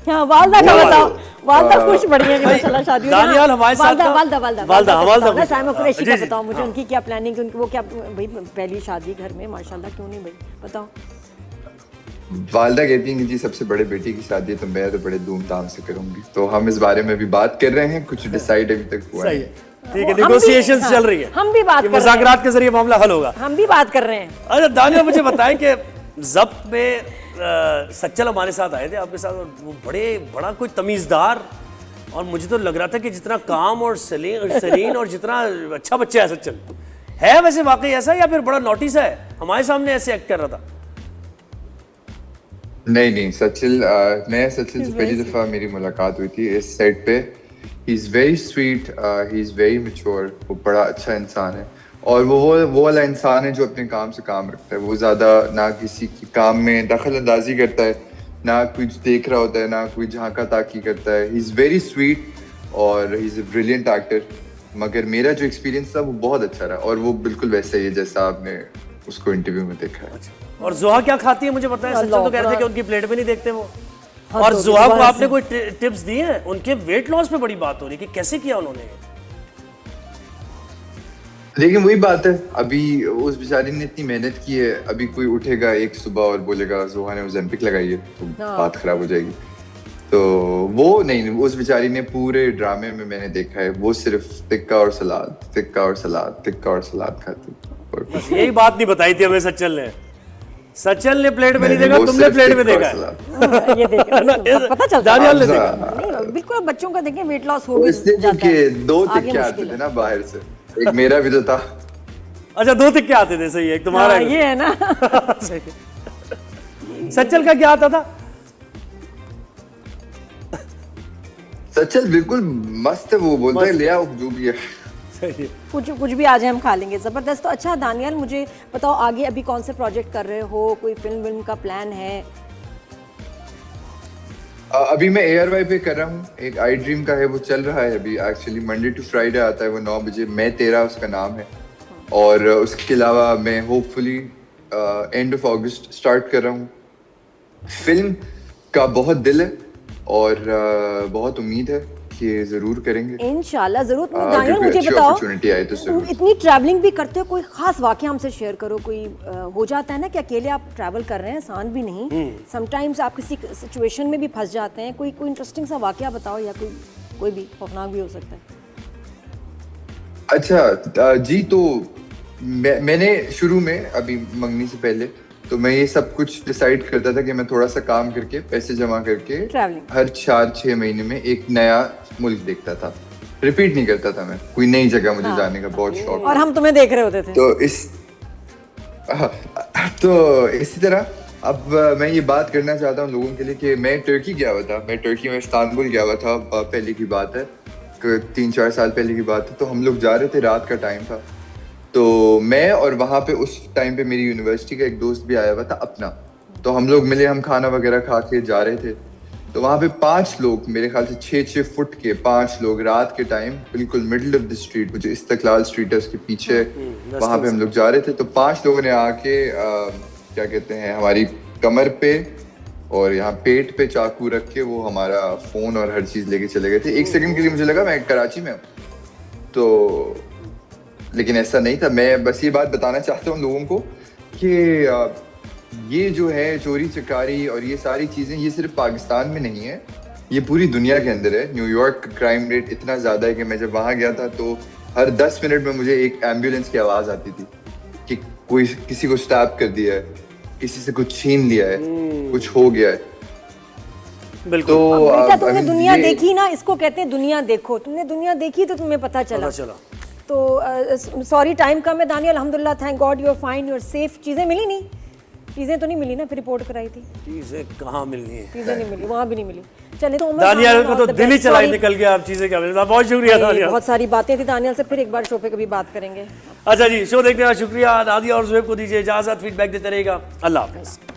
हाँ, वालदा का बताओ। वालदा खुश बढ़िया कि माशाल्लाह शादी हो गई। दानियाल हमारे साथ वालदा था। वालदा वालदा, वालदा ना साइमा कुरैशी जी, का जी, बताओ मुझे, हाँ। उनकी क्या प्लानिंग है, उनकी वो क्या भाई पहली शादी घर में, माशाल्लाह क्यों नहीं भाई, बताओ। वालदा कहती है कि जी सबसे बड़े बेटी की शादी है तो मैं तो बड़े धूमधाम से करूंगी। तो हम इस बारे में भी बात कर रहे हैं, कुछ डिसाइड अभी तक हुआ सही है। है, ठीक है, नेगोशिएशंस चल रही है, हम भी बात कर रहे हैं, मुज़ाकरात के जरिए मामला हल होगा। हम भी बात कर रहे हैं। अच्छा दानिया, मुझे बताएं कि ज़ब्त में सच्चल हमारे साथ आए थे आपके साथ, और वो बड़ा कोई तमीज़दार, और मुझे तो लग रहा था कि जितना काम और सलीन और जितना अच्छा बच्चा है सच्चल, है वैसे वाकई ऐसा या फिर बड़ा नोटिस है, हमारे सामने ऐसे एक्ट कर रहा था? नहीं सचिल, मैं सचिल से पहली दफा मेरी मुलाकात हुई थी इस सेट पे। He is very sweet, he is very mature, वो बड़ा अच्छा इंसान है, और वो वाला इंसान है जो अपने काम से काम रखता है। वो ज्यादा ना किसी के काम में दखल अंदाजी करता है, ना कुछ देख रहा होता है, ना कोई झांका ताकी करता है। ही इज वेरी स्वीट और he is a brilliant actor. मगर मेरा जो एक्सपीरियंस था वो बहुत अच्छा रहा, और वो बिल्कुल वैसा ही है जैसा आपने उसको इंटरव्यू में देखा है। और जुहा क्या खाती है मुझे पता है, सच्चल तो कह रहे थे कि उनकी प्लेट में नहीं देखते वो। हाँ, और तो जुहा को दोबारा आपने कोई टिप्स दी हैं? उनके वेट लॉस पे बड़ी बात हो रही है कि कैसे किया उन्होंने। लेकिन वही बात है, अभी उस बेचारी ने इतनी मेहनत की है, अभी कोई उठेगा एक सुबह और बोलेगा जोहा ने ओज़ेम्पिक लगाई है तो बात खराब हो जाएगी। तो वो नहीं, उस बेचारी ने पूरे ड्रामे में मैंने देखा है वो सिर्फ टिक्का और सलाद, टिक्का और सलाद, टिक्का और सलाद खाती। बस यही बात नहीं बताई थी हमें सच्चल ने। सच्चल ने प्लेट में नहीं देखा, तुमने प्लेट में देखा है। ये देखो पता चलता है। दानियाल ने देखा। नहीं बिल्कुल, बच्चों का देखें वेट लॉस हो भी इसलिए जाता है, कि 2 आगे टिक्के आते मुश्किल थे है। ना बाहर से, एक मेरा भी तो था। अच्छा 2 टिक्के आते थे, सही है, एक तुम्हारा हाँ, एक। ये है ना। सही है। सच्चल का क्या आता था? सच्चल बिल्कुल मस्त है, वो बोलता है ले आओ जो भी है। सही है। कुछ भी आज हम खा लेंगे, जबरदस्त। तो अच्छा दानियाल, मुझे बताओ आगे अभी कौन से प्रोजेक्ट कर रहे हो, कोई फिल्म का प्लान है? अभी मैं ARY पे कर रहा हूँ, एक आई ड्रीम का है, वो चल रहा है अभी। एक्चुअली मंडे टू फ्राइडे आता है वो 9 बजे, मैं तेरा उसका नाम है। और उसके अलावा मैं hopefully end of August start कर रहा हूँ। फिल्म का बहुत दिल है और बहुत उम्मीद है कि जरूर करेंगे इंशाल्लाह जरूर। अगर दानियाल कोई मुझे अच्छी बताओ, opportunity आए तो जरूर। इतनी ट्रैवलिंग भी करते हो, कोई खास वाकया हमसे शेयर करो। कोई हो जाता है ना कि अकेले आप ट्रैवल कर रहे हैं, आसान भी नहीं, समटाइम्स आप किसी सिचुएशन में भी फंस जाते हैं। कोई इंटरेस्टिंग सा वाकया बताओ, या कोई भी खौफनाक भी हो सकता है। अच्छा जी, तो मैंने शुरू में अभी मंगनी से पहले तो मैं ये सब कुछ डिसाइड करता था कि मैं थोड़ा सा काम करके पैसे जमा करके Traveling. हर 4-6 महीने में एक नया मुल्क देखता था। रिपीट नहीं करता था, मैं कोई नई जगह मुझे जाने का बहुत शौक और हम तुम्हें देख रहे होते थे। तो इसी तरह अब मैं ये बात करना चाहता हूँ लोगों के लिए कि मैं टर्की गया हुआ था। मैं टर्की में इस्तांबुल गया हुआ था, पहले की बात है, 3-4 साल पहले की बात है। तो हम लोग जा रहे थे, रात का टाइम था, तो मैं और वहाँ पे उस टाइम पे मेरी यूनिवर्सिटी का एक दोस्त भी आया हुआ था अपना। तो हम लोग मिले, हम खाना वगैरह खा के जा रहे थे। तो वहाँ पे 5 लोग, मेरे ख्याल से 6-6 फुट के 5 लोग, रात के टाइम बिल्कुल मिडिल ऑफ द स्ट्रीट, मुझे इस्तिकलाल स्ट्रीट है उसके पीछे, वहाँ पे हम लोग जा रहे थे। तो 5 लोगों ने आके क्या कहते हैं, हमारी कमर पे और यहाँ पेट पे चाकू रख के वो हमारा फोन और हर चीज लेके चले गए थे। 1 सेकंड के लिए मुझे लगा मैं कराची में हूँ, तो लेकिन ऐसा नहीं था। मैं बस ये बात बताना चाहता हूँ लोगों को कि ये जो है चोरी चकारी और ये सारी चीजें, ये सिर्फ पाकिस्तान में नहीं है, ये पूरी दुनिया के अंदर है। न्यूयॉर्क का क्राइम रेट इतना ज्यादा है कि मैं जब वहां गया था तो हर 10 मिनट में मुझे एक एम्बुलेंस की आवाज आती थी कि कोई किसी को स्टैप कर दिया है, किसी से कुछ छीन लिया है, कुछ हो गया है। बिल्कुल। तो बेटा तुमने अभी दुनिया ये- देखी ना, इसको कहते हैं दुनिया देखो। तुमने दुनिया देखी तो तुम्हें पता चला। तो सॉरी टाइम कम है दानियल, अल्हम्दुलिल्लाह, thank God you are fine, you are safe. चीजें मिली नहीं, चीजें तो नहीं मिली ना, फिर रिपोर्ट कराई थी, चीजें कहाँ मिलनी है? चीजें नहीं मिली, वहाँ भी नहीं मिली। चले तो उमर दानियल खान, को तो all the दिल ही best. चला ही Sorry, निकल गया, अब चीजें क्या मिलना। बहुत शुक्रिया दानियल। बहुत सारी बातें थी दानियल से, फिर एक बार शो पे कभी बात करेंगे। अच्छा जी, शो देखने का शुक्रिया। नादिया और ज़ुहैब को दीजिए इजाजत, फीडबैक देते रहेगा। अल्लाह हाफ़िज़।